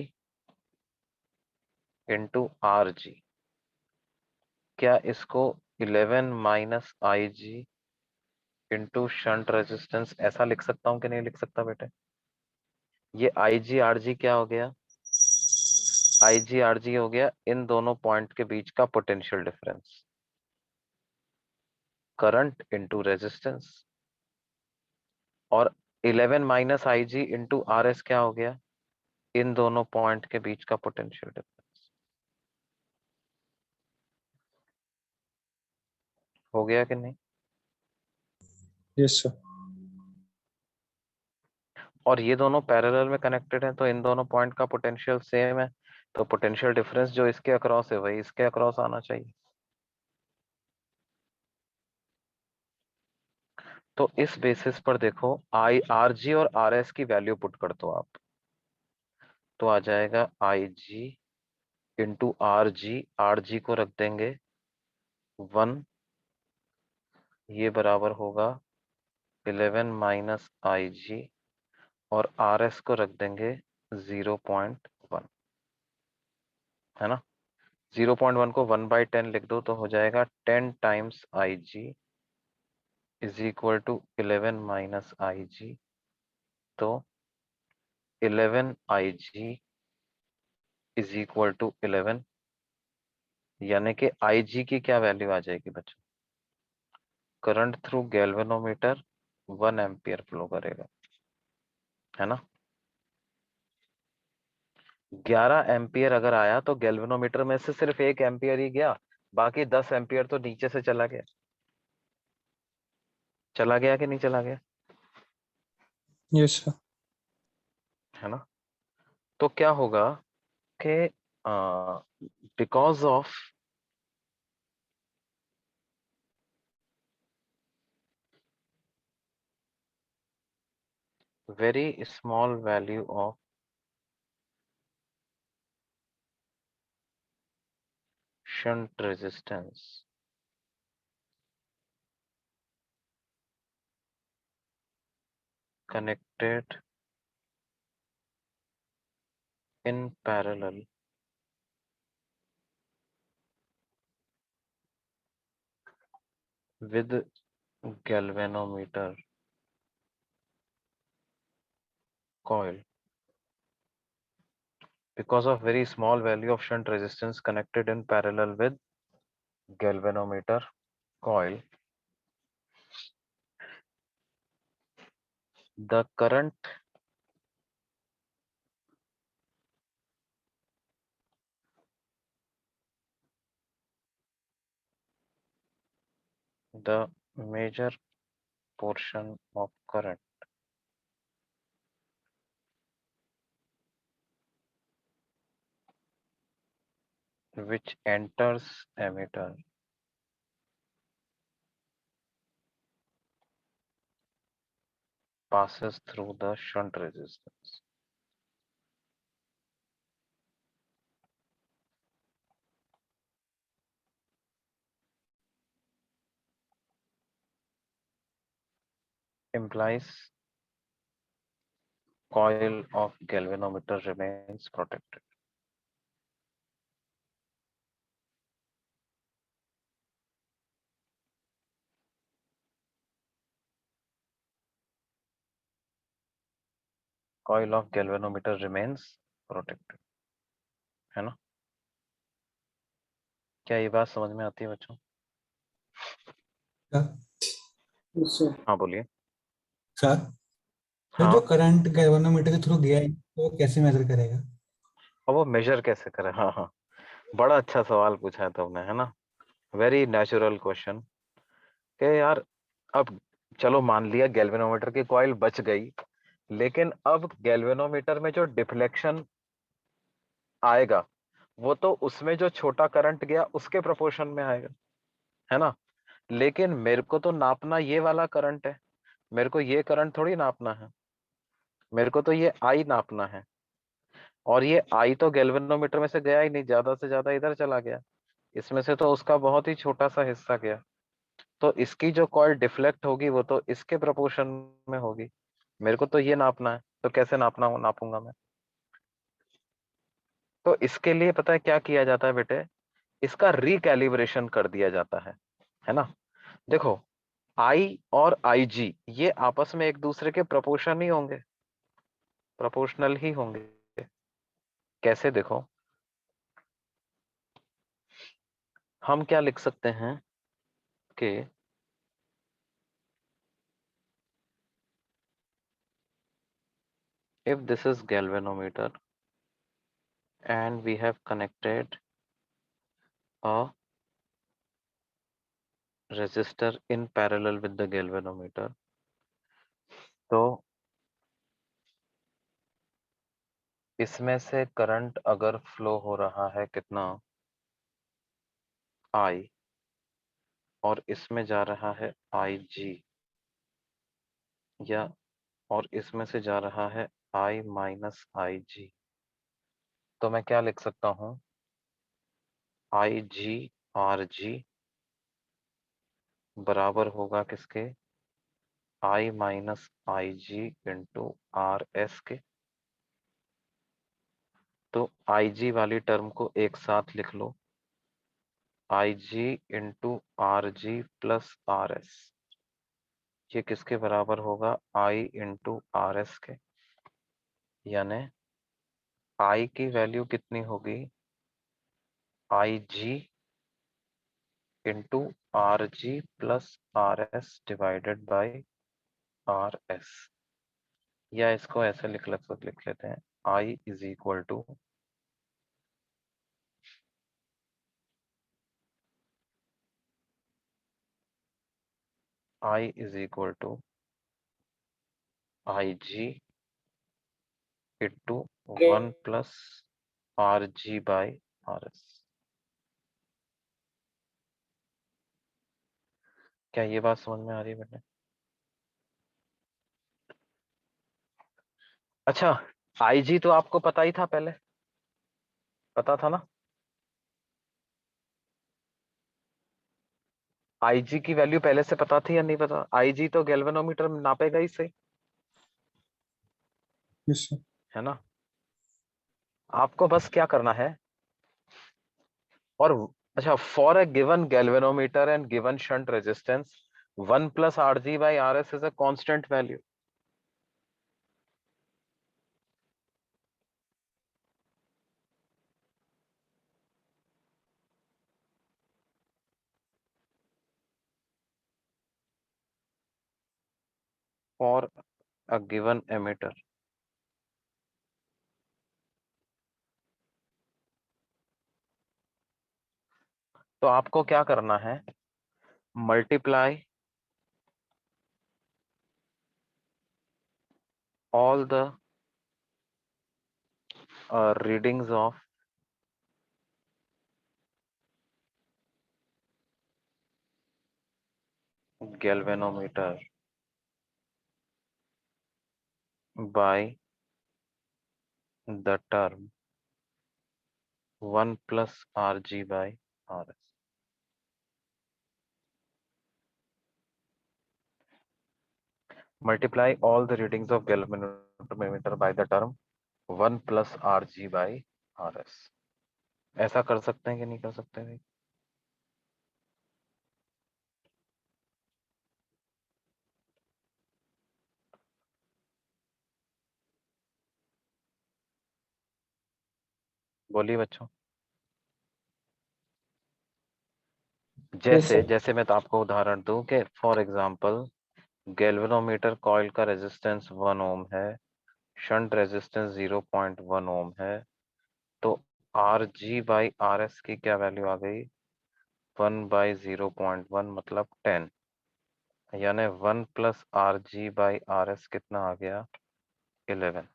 इंटू आर जी, क्या इसको 11 minus I ji into shunt resistance ऐसा लिख सकता हूं कि नहीं लिख सकता बेटे? ये आई जी आर जी क्या हो गया, आई जी आर जी हो गया इन दोनों पॉइंट के बीच का potential difference, current into resistance. और 11 minus I ji into R S क्या हो गया, इन दोनों पॉइंट के बीच का पोटेंशियल डिफरेंस। हो गया कि नहीं? Yes sir. और ये दोनों पैरेलल में कनेक्टेड हैं, तो इन दोनों पॉइंट का पोटेंशियल सेम है, तो पोटेंशियल डिफरेंस जो इसके अक्रॉस है वही इसके अक्रॉस आना चाहिए। तो इस बेसिस पर देखो, आई आर जी और आर एस की वैल्यू पुट कर दो आप, तो आ जाएगा आई जी इंटू आर जी को रख देंगे 1, ये बराबर होगा 11 माइनस आई जी, और आर एस को रख देंगे 0.1, है ना। 0.1 को 1/10 लिख दो तो हो जाएगा 10 times I G is equal to 11 minus I G, तो 11 I G is equal to 11, यानी कि आई जी की क्या वैल्यू आ जाएगी बच्चों, current through galvanometer 1 ampere flow करेगा, है ना। 11 एम्पियर अगर आया तो गैल्वेनोमीटर में से सिर्फ 1 एम्पियर ही गया, बाकी 10 एम्पियर तो नीचे से चला गया। चला गया कि नहीं चला गया, यस सर। है ना। तो क्या होगा कि because of very small value of shunt resistance connected in parallel with galvanometer coil, because of very small value of shunt resistance connected in parallel with galvanometer coil, the current the major portion of current which enters ammeter passes through the shunt resistance. Implies coil of galvanometer remains protected. Coil of galvanometer remains protected, है ना। क्या ये बात समझ में आती है बच्चों? Yes, sir. हाँ बोलिए। सर सर जो हाँ, करंट गैल्वेनोमीटर के थ्रू गया है तो वो कैसे मेजर करेगा? अब वो मेजर कैसे करें? हाँ हाँ, बड़ा अच्छा सवाल पूछा है तुमने, है ना। वेरी नेचुरल क्वेश्चन के यार। अब चलो मान लिया गैल्वेनोमीटर की कॉइल बच गई, लेकिन अब गैल्वेनोमीटर में जो डिफ्लेक्शन आएगा वो तो उसमें जो छोटा करंट गया उसके प्रोपोर्शन में आएगा, है ना। लेकिन मेरे को तो नापना ये वाला करंट है, मेरे को ये करंट थोड़ी नापना है, मेरे को तो ये आई नापना है। और ये आई तो गैल्वेनोमीटर में से गया ही नहीं, ज्यादा से ज्यादा इधर चला गया, इसमें से तो उसका बहुत ही छोटा सा हिस्सा गया। तो इसकी जो कॉइल डिफ्लेक्ट होगी वो तो इसके प्रोपोर्शन में होगी। मेरे को तो ये नापना है, तो कैसे नापूंगा मैं? तो इसके लिए पता है क्या किया जाता है बेटे, इसका रिकैलिब्रेशन कर दिया जाता है ना। देखो, आई और आई जी ये आपस में एक दूसरे के प्रोपोर्शन ही होंगे, प्रोपोर्शनल ही होंगे। कैसे? देखो, हम क्या लिख सकते हैं कि if this is galvanometer and we have connected a resistor in parallel with the galvanometer, तो इसमें से करंट अगर फ्लो हो रहा है कितना I और इसमें जा रहा है IG, या और इसमें से जा रहा है I माइनस IG, तो मैं क्या लिख सकता हूं IG RG बराबर होगा किसके I minus IG into RS के। तो IG वाली टर्म को एक साथ लिख लो, IG into RG plus RS, ये किसके बराबर होगा I इंटू RS के, यानी I की वैल्यू कितनी होगी IG into RG plus RS divided by RS, या इसको ऐसे लिख लेते हैं I is equal to I is equal to IG into 1 plus RG by RS। क्या ये बात समझ में आ रही है बेटे? अच्छा, IG तो आपको पता ही था, पहले पता था ना, IG की वैल्यू पहले से पता थी या नहीं पता? IG तो गैल्वेनोमीटर में नापेगा ही सही, Yes, sir. है ना? आपको बस क्या करना है, और अच्छा, for a given galvanometer and given shunt resistance 1 plus RG by RS is a constant value। For a given emitter, तो आपको क्या करना है, multiply all the readings of galvanometer by the term 1 plus RG by RS। Multiply all the readings of galvanometer by the term 1 plus RG by RS। ऐसा कर सकते हैं कि नहीं कर सकते भाई? बोलिए बच्चों। जैसे sir. जैसे मैं तो आपको उदाहरण दूं कि फॉर एग्जांपल गैल्वेनोमीटर कॉइल का रेजिस्टेंस 1 ओम है, शंट रेजिस्टेंस 0.1 ओम है, तो RG बाई RS की क्या वैल्यू आ गई 1 बाई 0.1 मतलब 10, यानी 1 प्लस RG बाई RS कितना आ गया 11,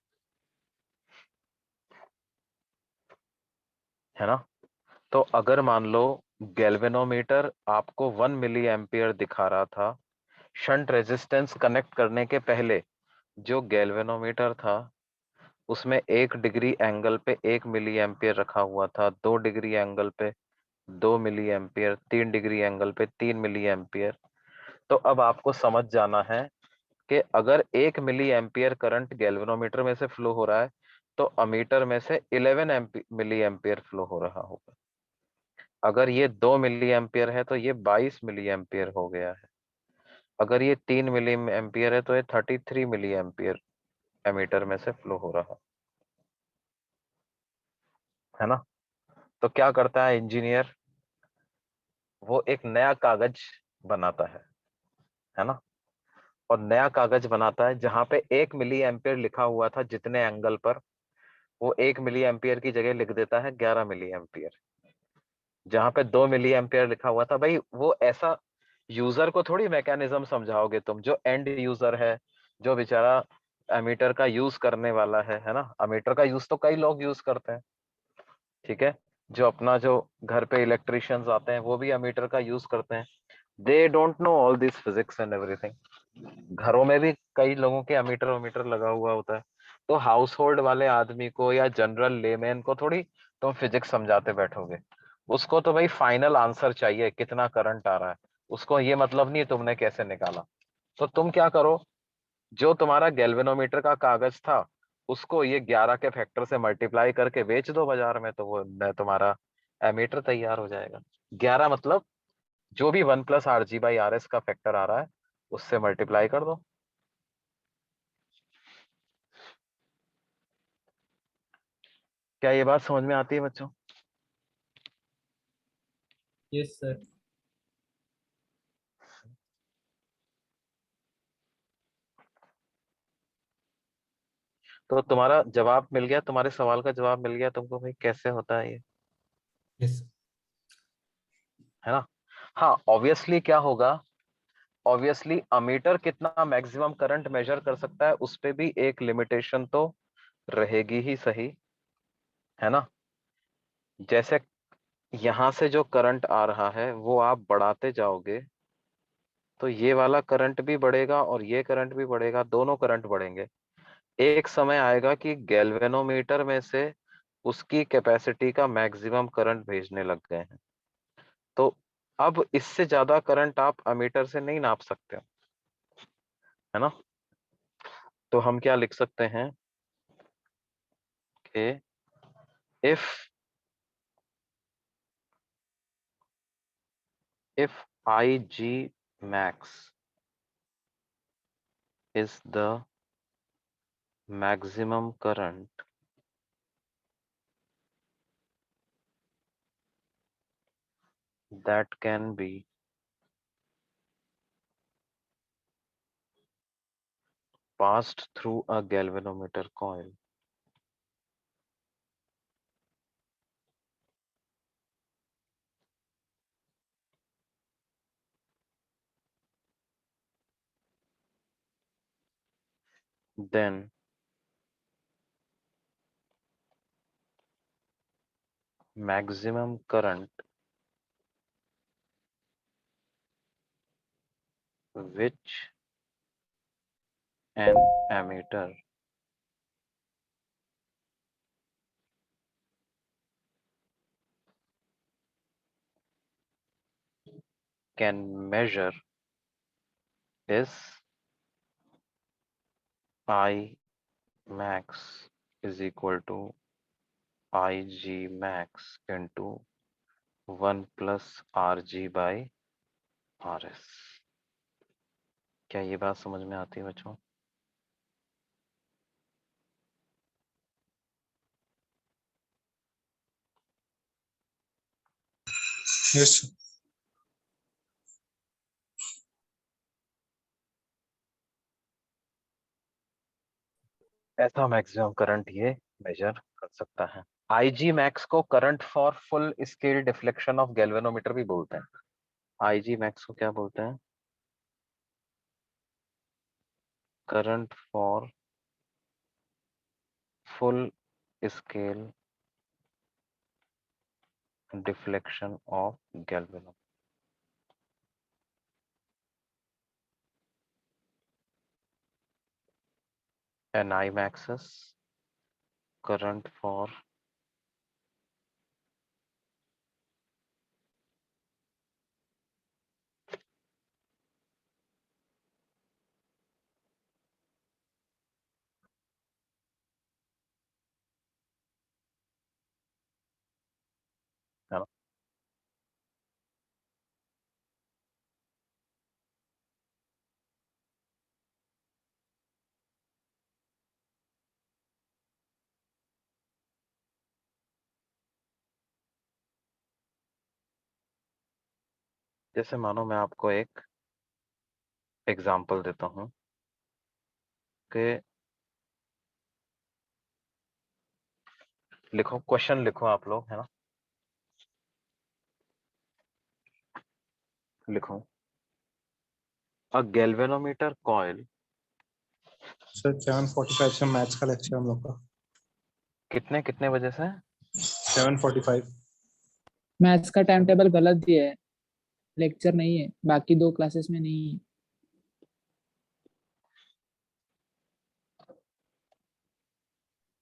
है ना? तो अगर मान लो गैल्वेनोमीटर आपको 1 मिली एम्पियर दिखा रहा था, शंट रेजिस्टेंस कनेक्ट करने के पहले जो गैल्वेनोमीटर था उसमें 1 डिग्री एंगल पे 1 मिली एम्पियर रखा हुआ था, 2 डिग्री एंगल पे 2 मिली एम्पियर, 3 डिग्री एंगल पे 3 मिली एम्पियर। तो अब आपको समझ जाना है कि अगर 1 मिली एम्पियर करंट गैल्वेनोमीटर में से फ्लो हो रहा है तो अमीटर में से 11 मिली एम्पियर फ्लो हो रहा होगा। अगर ये 2 मिली एम्पियर है तो ये 22 मिली एम्पियर हो गया है। अगर ये 3 मिली एम्पियर है तो ये 33 मिली एम्पियर एमीटर में से फ्लो हो रहा है ना? तो क्या करता है इंजीनियर, वो एक नया कागज बनाता है ना? और नया कागज बनाता है जहां पे 1 मिली एम्पियर लिखा हुआ था जितने एंगल पर, वो 1 मिली एम्पियर की जगह लिख देता है 11 मिली एम्पियर। जहां पे 2 मिली एम्पियर लिखा हुआ था, भाई वो ऐसा यूजर को थोड़ी मैकेनिज्म समझाओगे तुम, जो एंड यूजर है, जो बेचारा एमीटर का यूज करने वाला है ना। एमीटर का यूज तो कई लोग यूज करते हैं, ठीक है। जो अपना जो घर पे इलेक्ट्रिशियंस आते हैं वो भी एमीटर का यूज करते हैं। They don't know all this physics and everything. घरों में भी कई लोगों के एमीटर वमीटर लगा हुआ होता है। तो हाउस होल्ड वाले आदमी को या जनरल लेमैन को थोड़ी तुम फिजिक्स समझाते बैठोगे। उसको तो भाई फाइनल आंसर चाहिए, कितना करंट आ रहा है। उसको ये मतलब नहीं है तुमने कैसे निकाला। तो तुम क्या करो, जो तुम्हारा गैल्वेनोमीटर का कागज था उसको ये 11 के फैक्टर से मल्टीप्लाई करके बेच दो बाजार में, तो वो तुम्हारा एमीटर तैयार हो जाएगा। 11 मतलब जो भी 1 + Rg/Rs का फैक्टर आ रहा है उससे मल्टीप्लाई कर दो। क्या ये बात समझ में आती है बच्चों? Yes sir. तो तुम्हारा जवाब मिल गया, तुम्हारे सवाल का जवाब मिल गया तुमको, भाई कैसे होता है ये, यस है ना। हाँ, ऑब्वियसली क्या होगा, ऑब्वियसली अमीटर कितना मैक्सिमम करंट मेजर कर सकता है उस पे भी एक लिमिटेशन तो रहेगी ही, सही है ना। जैसे यहां से जो करंट आ रहा है वो आप बढ़ाते जाओगे तो ये वाला करंट भी बढ़ेगा और ये करंट भी बढ़ेगा, दोनों करंट बढ़ेंगे। एक समय आएगा कि गैल्वेनोमीटर में से उसकी कैपेसिटी का मैक्सिमम करंट भेजने लग गए हैं। तो अब इससे ज्यादा करंट आप अमीटर से नहीं नाप सकते हो, है ना। तो हम क्या लिख सकते हैं कि if if Ig max is the maximum current that can be passed through a galvanometer coil, then maximum current which an ammeter can measure is I max is equal to Ig max into 1 + Rg/Rs। क्या ये बात समझ में आती है बच्चों? Yes, sir. ऐसा maximum current ये मेजर कर सकता है। आईजी मैक्स को current for full scale deflection of galvanometer भी बोलते हैं। आईजी मैक्स को क्या बोलते हैं? Current for full scale deflection of galvanometer. And I max current for है ना। जैसे मानो मैं आपको एक एग्जांपल देता हूं। के लिखो, क्वेश्चन लिखो आप लोग, है ना, लिखो। अ गैल्वेनोमीटर कॉइल, सर 7:45 से मैथ्स का लेक्चर हम लोग का। कितने कितने बजे से? 7:45। मैथ्स का टाइम टेबल गलत दिया है, लेक्चर नहीं है, बाकी 2 क्लासेस में नहीं है।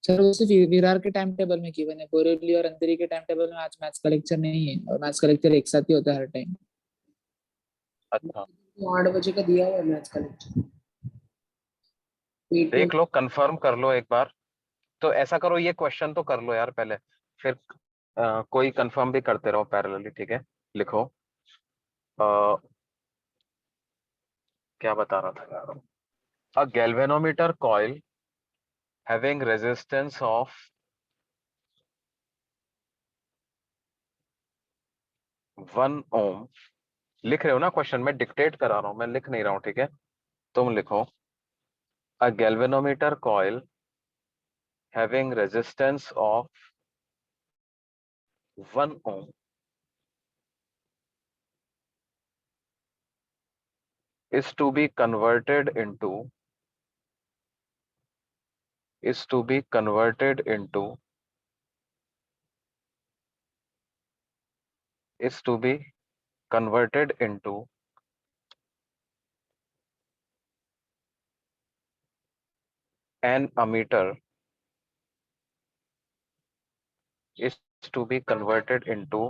सर वो सिर्फ विरार के टाइम टेबल में गिवन है, बोरेवली और अंधेरी के टाइम टेबल में आज मैथ्स का लेक्चर नहीं है, और मैथ्स का लेक्चर एक साथ ही होता है हर टाइम। अच्छा, 8 बजे का दिया हुआ है मैथ्स का लेक्चर। देख लो, कंफर्म कर लो एक बार। तो ऐसा करो, ये क्वेश्चन तो कर लो यार पहले, फिर कोई कंफर्म भी करते रहो पैरेलली, ठीक है। लिखो, अ, क्या बता रहा था यार। अ galvanometer coil having resistance of 1 ओम। लिख रहे हो ना क्वेश्चन, में डिक्टेट करा रहा हूं, मैं लिख नहीं रहा हूं, ठीक है। तुम लिखो, अ galvanometer coil having resistance of 1 ohm is to be converted into is to be converted into is to be converted into an ammeter is to be converted into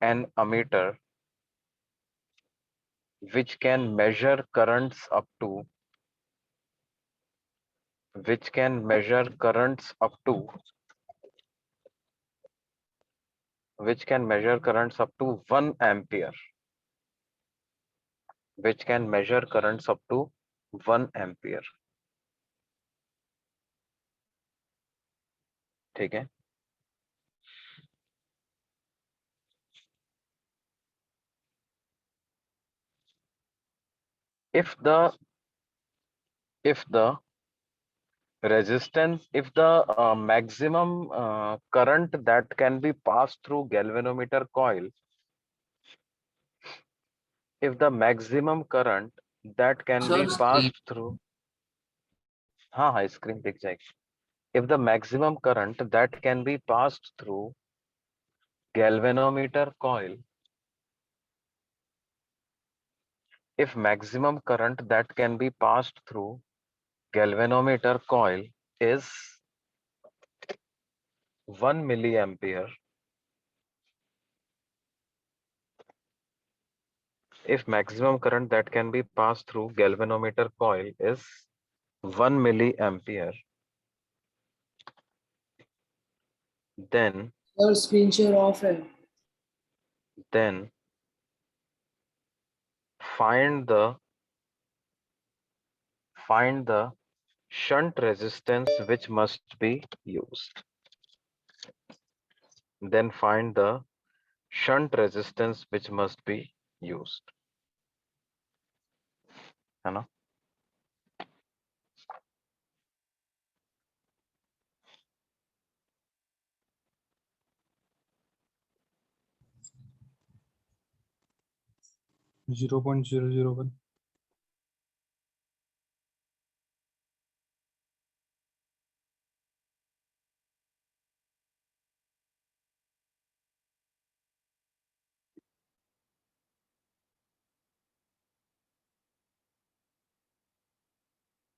an ammeter which can measure currents up to which can measure currents up to which can measure currents up to 1 ampere, which can measure currents up to 1 ampere, ठीक है। if the resistance, if the maximum current that can be passed through galvanometer coil, if the maximum current that can be sir screen passed through, हाँ हाँ screen दिख जाएगी। if the maximum current that can be passed through galvanometer coil, if maximum current that can be passed through galvanometer coil is 1 milliampere, if maximum current that can be passed through galvanometer coil is 1 milliampere, then sir screen share of है। find the shunt resistance which must be used. Then find the shunt resistance which must be used, है ना। 0.001।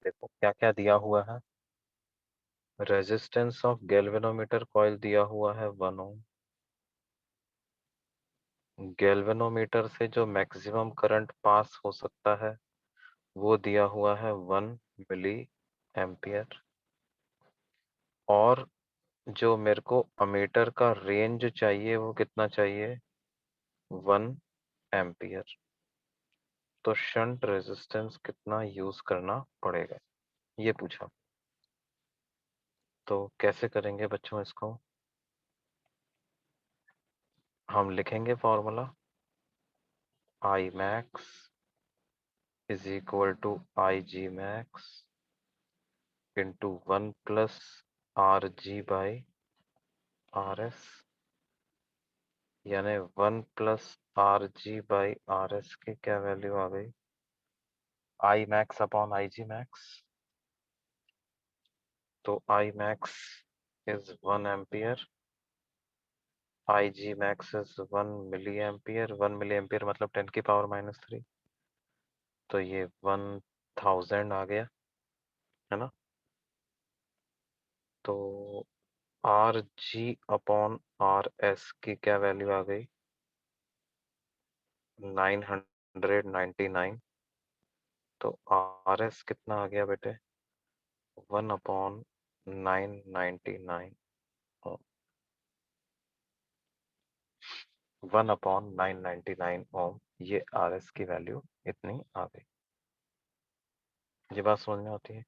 देखो क्या क्या दिया हुआ है। Resistance of galvanometer coil दिया हुआ है 1 ओम। गैल्वेनोमीटर से जो मैक्सिमम करंट पास हो सकता है वो दिया हुआ है 1 मिली एम्पियर। और जो मेरे को अमीटर का रेंज चाहिए वो कितना चाहिए, 1 एम्पियर। तो शंट रेजिस्टेंस कितना यूज करना पड़ेगा, ये पूछा। तो कैसे करेंगे बच्चों इसको, हम लिखेंगे formula I max is equal to IG max into 1 plus R G by R S, यानी 1 plus R G by R S की क्या वैल्यू आ गई, I max upon I G max. तो I max is 1 ampere, I G max is 1 milli ampere. 1 milli ampere मतलब 10⁻³ तो ये 1000 आ गया, है ना। तो R G upon are S की क्या वैल्यू आ गई, 999। तो आर एस कितना आ गया बेटे, 1/999, 1/999 ओम। ये आर एस की वैल्यू इतनी आ गई। ये बात समझ में आती है।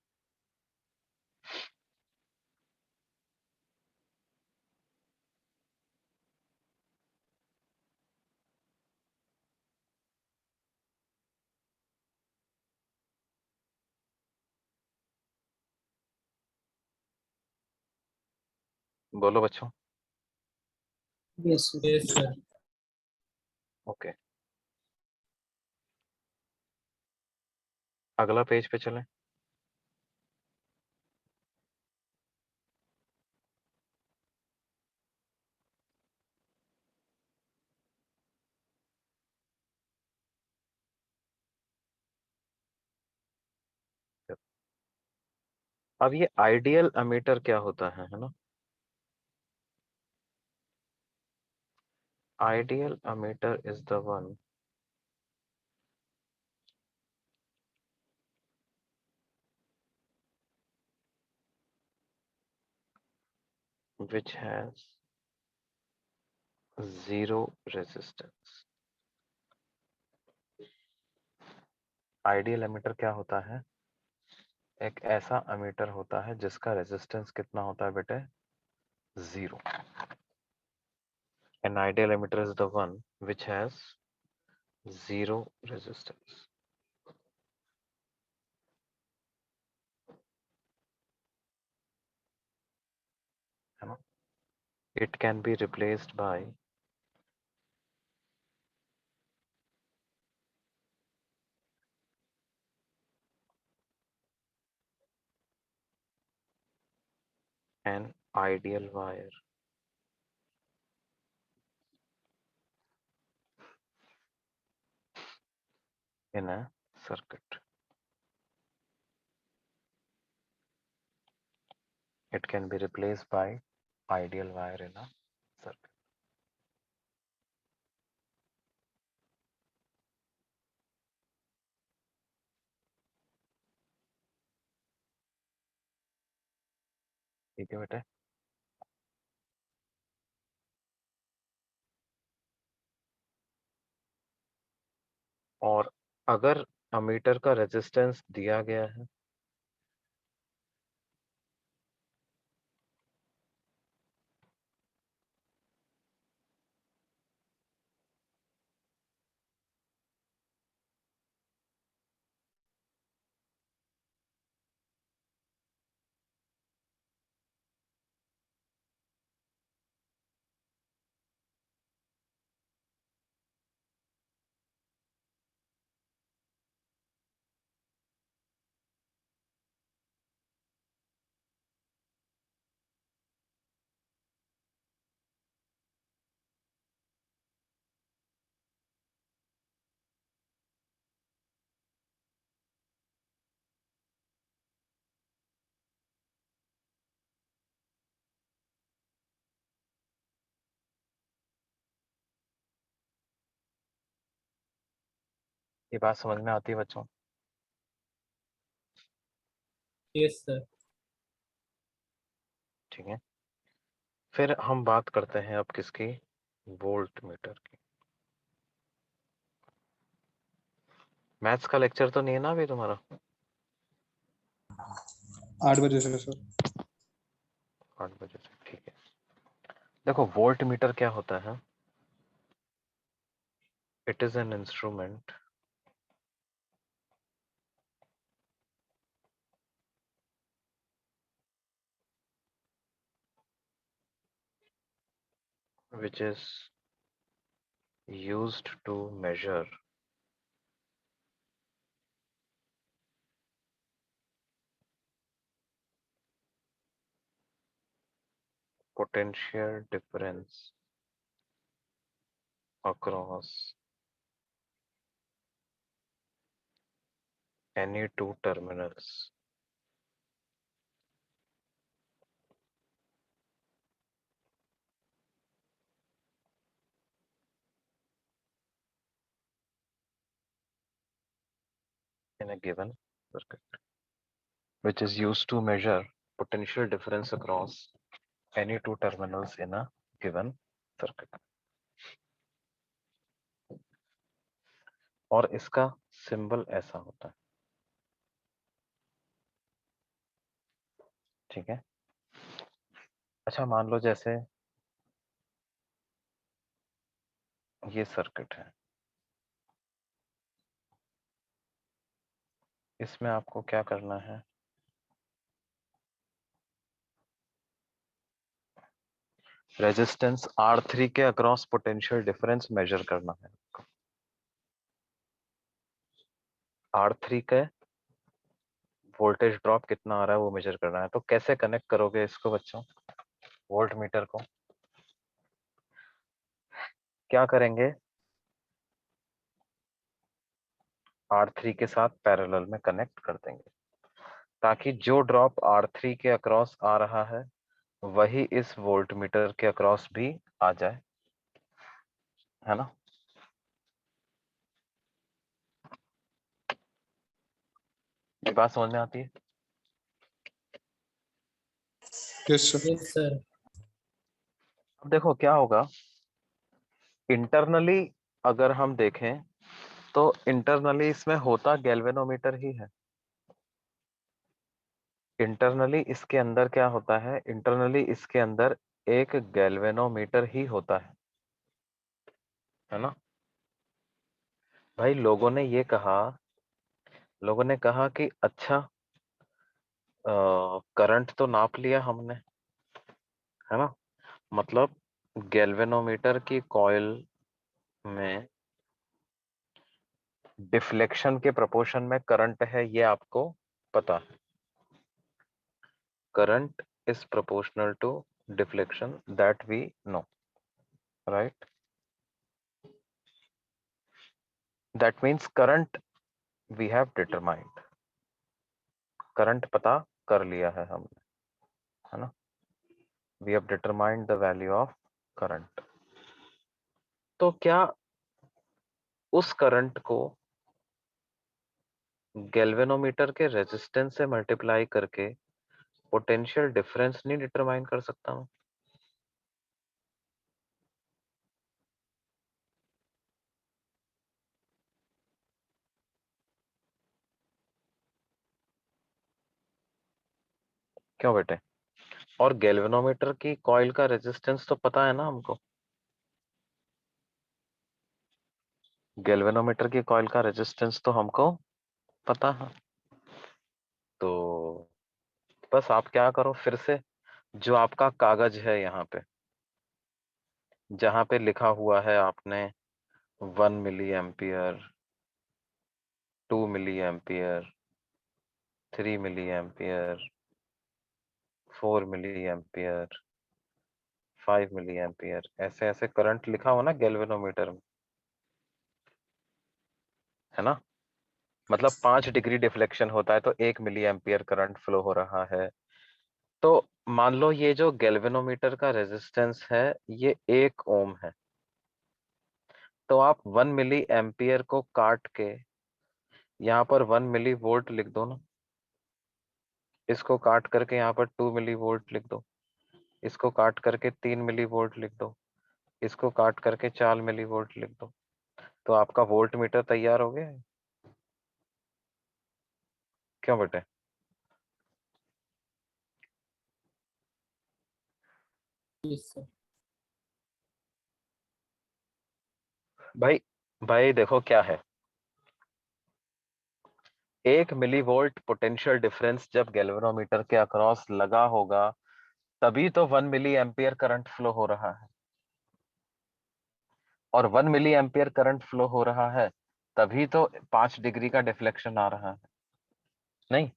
बोलो बच्चों। Yes sir. Yes sir. Okay, अगला पेज पे चलें। अब ये आइडियल एमीटर क्या होता है ना। Ideal ammeter is the one which has zero resistance। Ideal ammeter क्या होता है, एक ऐसा एमीटर होता है जिसका रेजिस्टेंस कितना होता है बेटे, 0। An ideal emitter is the one which has zero resistance, है ना। It can be replaced by an ideal wire in a circuit। It can be replaced by ideal wire in a circuit। ठीक है बेटे। और अगर ammeter का resistance दिया गया है, ये बात समझ में आती है बच्चों। Yes sir. ठीक है, फिर हम बात करते हैं अब किसकी, वोल्ट मीटर की। मैथ्स का लेक्चर तो नहीं है ना अभी तुम्हारा। 8 बजे से सर। 8 बजे से, ठीक है। देखो वोल्ट मीटर क्या होता है, it is an instrument which is used to measure potential difference across any two terminals. In a given circuit, which is used to measure potential difference across any two terminals in a given circuit. और इसका symbol ऐसा होता है, ठीक है। अच्छा, मान लो जैसे ये सर्किट है, इसमें आपको क्या करना है, रेजिस्टेंस R3 के अक्रॉस पोटेंशियल डिफरेंस मेजर करना है। R3 का वोल्टेज ड्रॉप कितना आ रहा है वो मेजर करना है। तो कैसे कनेक्ट करोगे इसको बच्चों, वोल्ट मीटर को? क्या करेंगे, R3 के साथ पैरेलल में कनेक्ट कर देंगे, ताकि जो ड्रॉप R3 के अक्रॉस आ रहा है वही इस वोल्ट मीटर के अक्रॉस भी आ जाए, है ना। ये बात समझ में आती है? Yes, sir. Yes, sir. अब देखो क्या होगा, इंटरनली अगर हम देखें तो इंटरनली इसमें होता गैल्वेनोमीटर ही है। इंटरनली इसके अंदर क्या होता है, इंटरनली इसके अंदर एक गैल्वेनोमीटर ही होता है ना। भाई लोगों ने ये कहा, लोगों ने कहा कि अच्छा करंट तो नाप लिया हमने, है ना, मतलब गैल्वेनोमीटर की कॉइल में डिफ्लेक्शन के प्रोपोर्शन में करंट है, ये आपको पता है। Current is proportional to deflection, that we know, right. That means current we have determined, current पता कर लिया है हमने, है ना। We have determined the value of current. तो क्या उस करंट को गैल्वेनोमीटर के रेजिस्टेंस से मल्टीप्लाई करके पोटेंशियल डिफरेंस नहीं डिटरमाइन कर सकता हूं? क्यों बेटे? और गैल्वेनोमीटर की कॉइल का रेजिस्टेंस तो पता है ना हमको, गैल्वेनोमीटर की कॉइल का रेजिस्टेंस तो हमको पता है। तो बस आप क्या करो, फिर से जो आपका कागज है यहाँ पे, जहां पे लिखा हुआ है आपने 1 milli ampere, 2 milli ampere, 3 milli ampere, 4 milli ampere, 5 milli ampere, ऐसे ऐसे करंट लिखा हो ना गैल्वेनोमीटर में, है ना। मतलब 5 डिग्री डिफ्लेक्शन होता है तो 1 मिली एम्पियर करंट फ्लो हो रहा है। तो मान लो ये जो गैल्वेनोमीटर का रेजिस्टेंस है ये 1 ओम है, तो आप 1 मिली एम्पियर को काट के यहाँ पर 1 मिली वोल्ट लिख दो ना, इसको काट करके यहाँ पर 2 मिली वोल्ट लिख दो, इसको काट करके 3 मिली वोल्ट लिख दो, इसको काट करके 4 मिली वोल्ट लिख दो, तो आपका वोल्ट मीटर तैयार हो गया है। क्यों बेटे? Yes, sir. भाई भाई देखो क्या है, 1 मिली वोल्ट पोटेंशियल डिफरेंस जब गैल्वेनोमीटर के अक्रॉस लगा होगा तभी तो 1 मिली एम्पियर करंट फ्लो हो रहा है। और 1 मिली एम्पियर करंट फ्लो हो रहा है, तभी तो 5 डिग्री का डिफ्लेक्शन आ रहा है। नहीं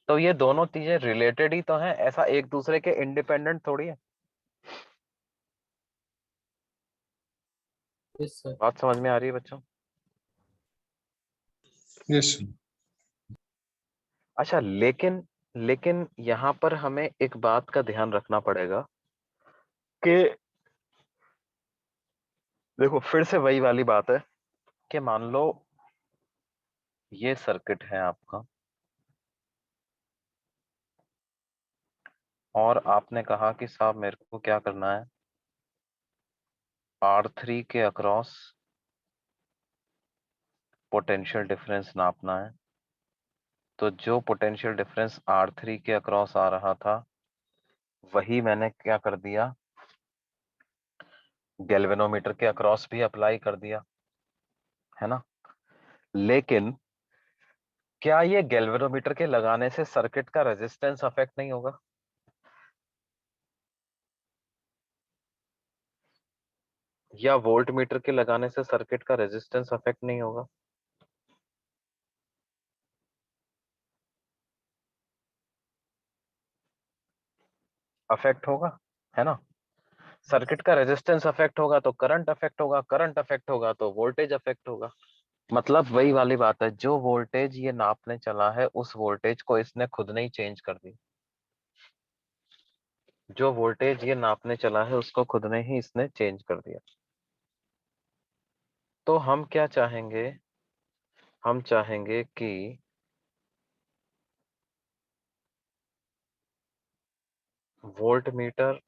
तो ये दोनों चीजें रिलेटेड ही तो हैं, ऐसा एक दूसरे के इंडिपेंडेंट थोड़ी है। Yes, sir. बात समझ में आ रही है बच्चों? Yes. अच्छा, लेकिन लेकिन यहाँ पर हमें एक बात का ध्यान रखना पड़ेगा कि देखो फिर से वही वाली बात है कि मान लो ये सर्किट है आपका, और आपने कहा कि साहब मेरे को क्या करना है, R3 के अक्रॉस पोटेंशियल डिफरेंस नापना है। तो जो पोटेंशियल डिफरेंस R3 के अक्रॉस आ रहा था, वही मैंने क्या कर दिया, गैल्वेनोमीटर के अक्रॉस भी अप्लाई कर दिया, है ना। लेकिन क्या ये गैल्वेनोमीटर के लगाने से सर्किट का रेजिस्टेंस अफेक्ट नहीं होगा? या वोल्ट मीटर के लगाने से सर्किट का रेजिस्टेंस अफेक्ट नहीं होगा? अफेक्ट होगा, है ना। सर्किट का रेजिस्टेंस अफेक्ट होगा तो करंट अफेक्ट होगा, करंट अफेक्ट होगा तो वोल्टेज अफेक्ट होगा। मतलब वही वाली बात है, जो वोल्टेज ये नापने चला है उस वोल्टेज को इसने खुद नहीं चेंज कर दी। जो वोल्टेज ये नापने चला है उसको खुद ने ही इसने चेंज कर दिया। तो हम क्या चाहेंगे, हम चाहेंगे कि वोल्ट मीटर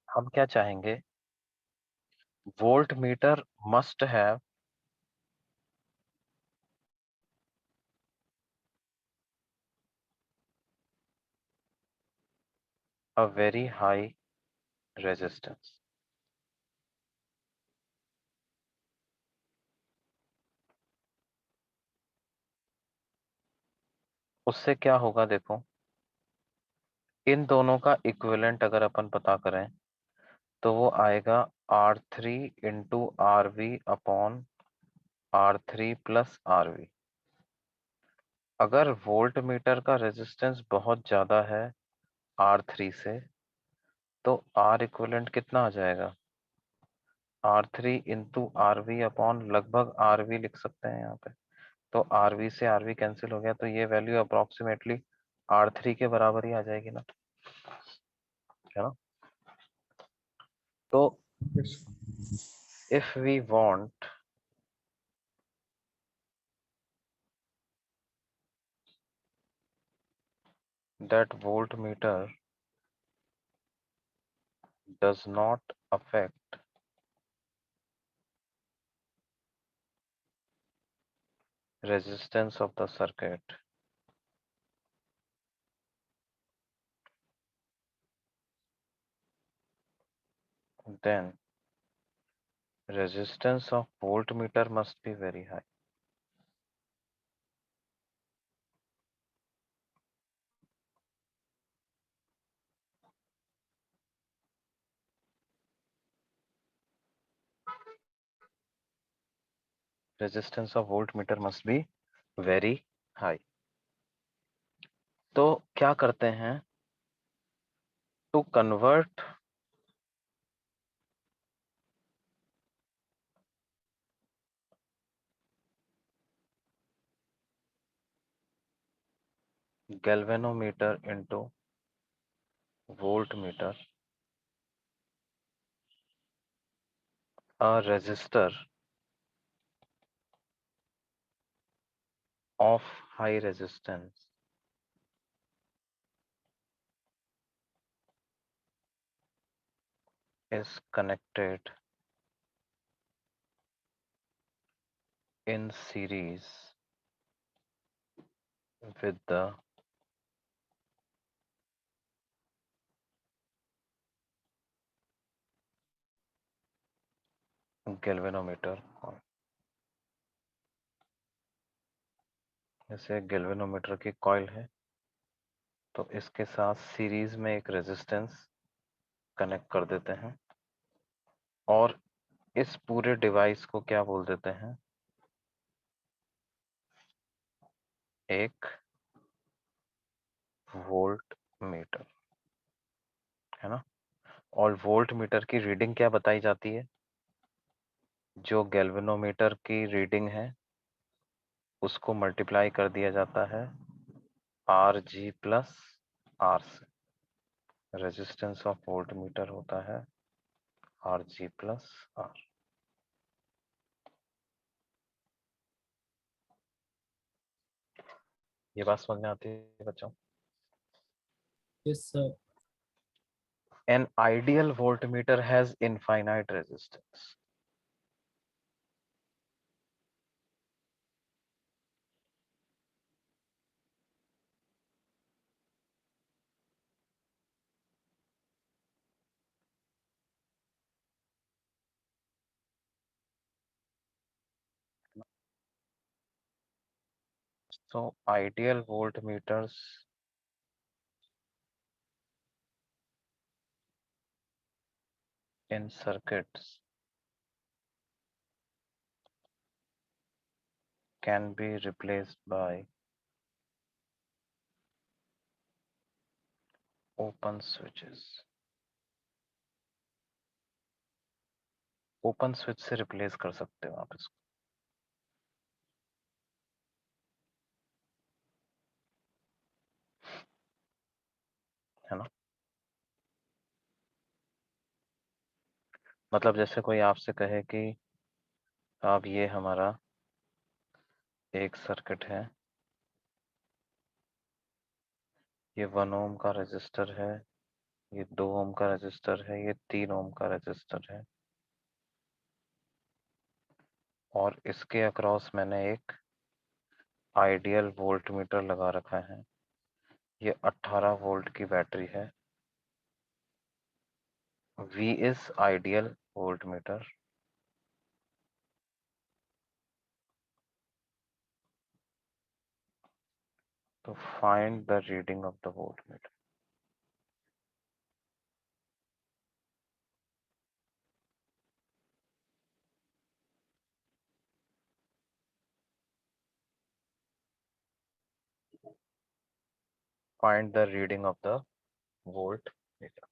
हम क्या चाहेंगे, volt meter must have a very high resistance. उससे क्या होगा देखो, इन दोनों का इक्विवेलेंट अगर अपन पता करें तो वो आएगा R3 into RV upon R3 plus RV। अगर वोल्ट मीटर का रेजिस्टेंस बहुत ज्यादा है R3 से, तो R इक्विवेलेंट कितना आ जाएगा, R3 इंटू RV अपॉन लगभग RV लिख सकते हैं यहाँ पे। तो RV से RV कैंसिल हो गया, तो ये वैल्यू अप्रोक्सीमेटली R3 के बराबर ही आ जाएगी ना, है ना। तो Yes. If we want that voltmeter does not affect resistance of the circuit, then resistance of voltmeter must be very high. Resistance of voltmeter must be very high. तो क्या करते हैं, to convert galvanometer into voltmeter, a resistor of high resistance is connected in series with the galvanometer, जैसे galvanometer की coil है तो इसके साथ सीरीज में एक रेजिस्टेंस कनेक्ट कर देते हैं और इस पूरे डिवाइस को क्या बोल देते हैं, एक वोल्ट मीटर, है ना। और वोल्ट मीटर की रीडिंग क्या बताई जाती है, जो गैल्वेनोमीटर की रीडिंग है उसको मल्टीप्लाई कर दिया जाता है आर जी प्लस आर से। रेजिस्टेंस ऑफ वोल्ट मीटर होता है आर जी प्लस आर। ये बात समझ में आती है बच्चों? Yes, sir. An ideal voltmeter has infinite resistance. So ideal voltmeters in circuits can be replaced by open switches. Open switch से रिप्लेस कर सकते हो आप इसको, है ना। मतलब जैसे कोई आपसे कहे कि अब ये हमारा एक सर्किट है, ये 1 ओम का रजिस्टर है, ये 2 ओम का रजिस्टर है, ये 3 ओम का रजिस्टर है और इसके अक्रॉस मैंने एक आइडियल वोल्टमीटर लगा रखा है। ये 18 वोल्ट की बैटरी है। V is ideal voltmeter. To find the reading of the voltmeter. Find the reading of the voltmeter.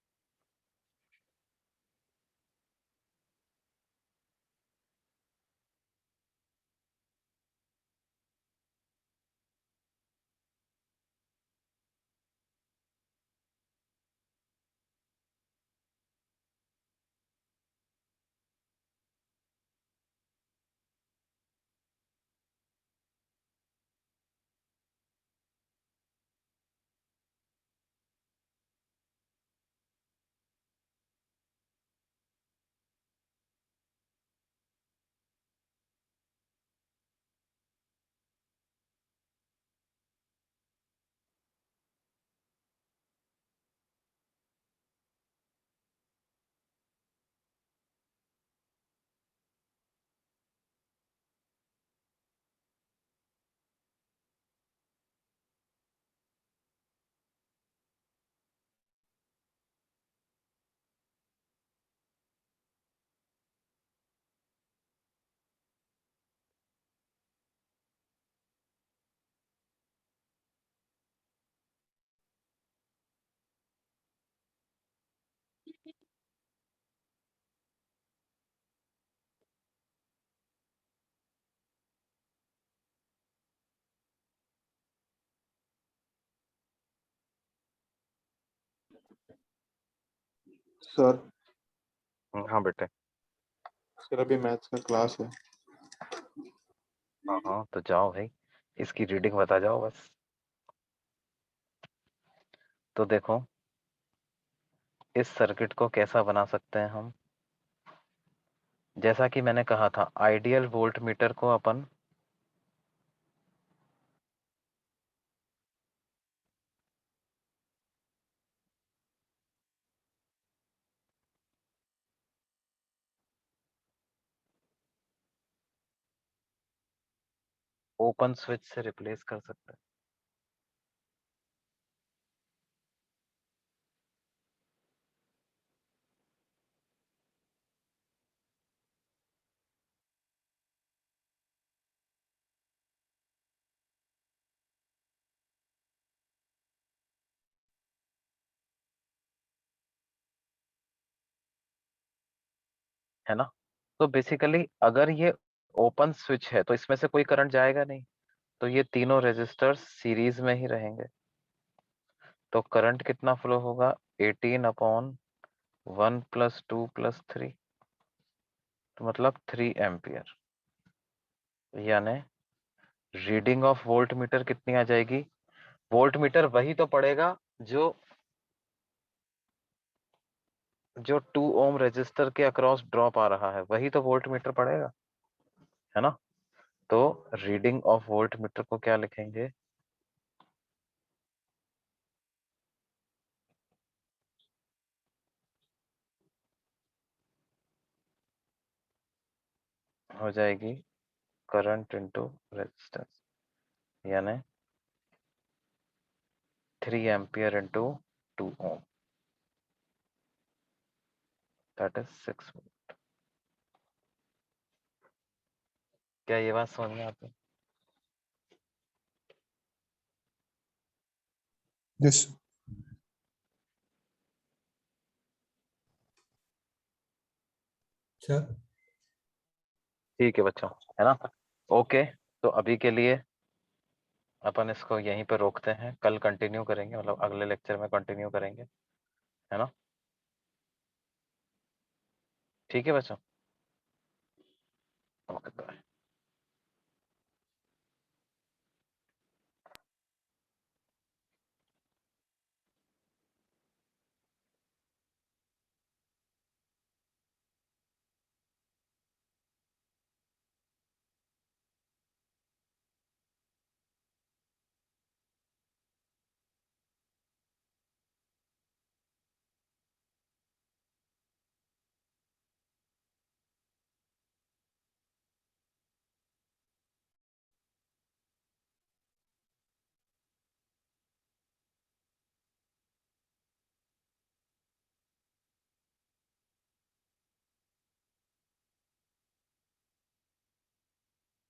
Sir हाँ बेटे। सर अभी मैथ्स का क्लास है। हाँ हाँ तो जाओ भाई, इसकी रीडिंग बता जाओ बस। तो देखो इस सर्किट को कैसा बना सकते हैं हम, जैसा कि मैंने कहा था आइडियल वोल्टमीटर को अपन ओपन स्विच से रिप्लेस कर सकते हैं। है ना? तो बेसिकली अगर ये ओपन स्विच है तो इसमें से कोई करंट जाएगा नहीं, तो ये तीनों रेजिस्टर्स सीरीज में ही रहेंगे। तो करंट कितना फ्लो होगा? 18/1 + 2 + 3, तो मतलब 3 एम्पियर। यानी रीडिंग ऑफ वोल्ट मीटर कितनी आ जाएगी? वोल्ट मीटर वही तो पड़ेगा जो 2 ओम रेजिस्टर के अक्रॉस ड्रॉप आ रहा है, वही तो वोल्ट मीटर पड़ेगा, है ना? तो रीडिंग ऑफ वोल्ट मीटर को क्या लिखेंगे? हो जाएगी करंट इनटू रेजिस्टेंस, यानी 3 ampere into 2 ohm, that is 6 volt. क्या ये बात समझ में आती है? Yes. Sir. ठीक है बच्चों, है ना? ओके, तो अभी के लिए अपन इसको यहीं पर रोकते हैं, कल कंटिन्यू करेंगे, मतलब अगले लेक्चर में कंटिन्यू करेंगे, है ना? ठीक है बच्चों, ओके बाय।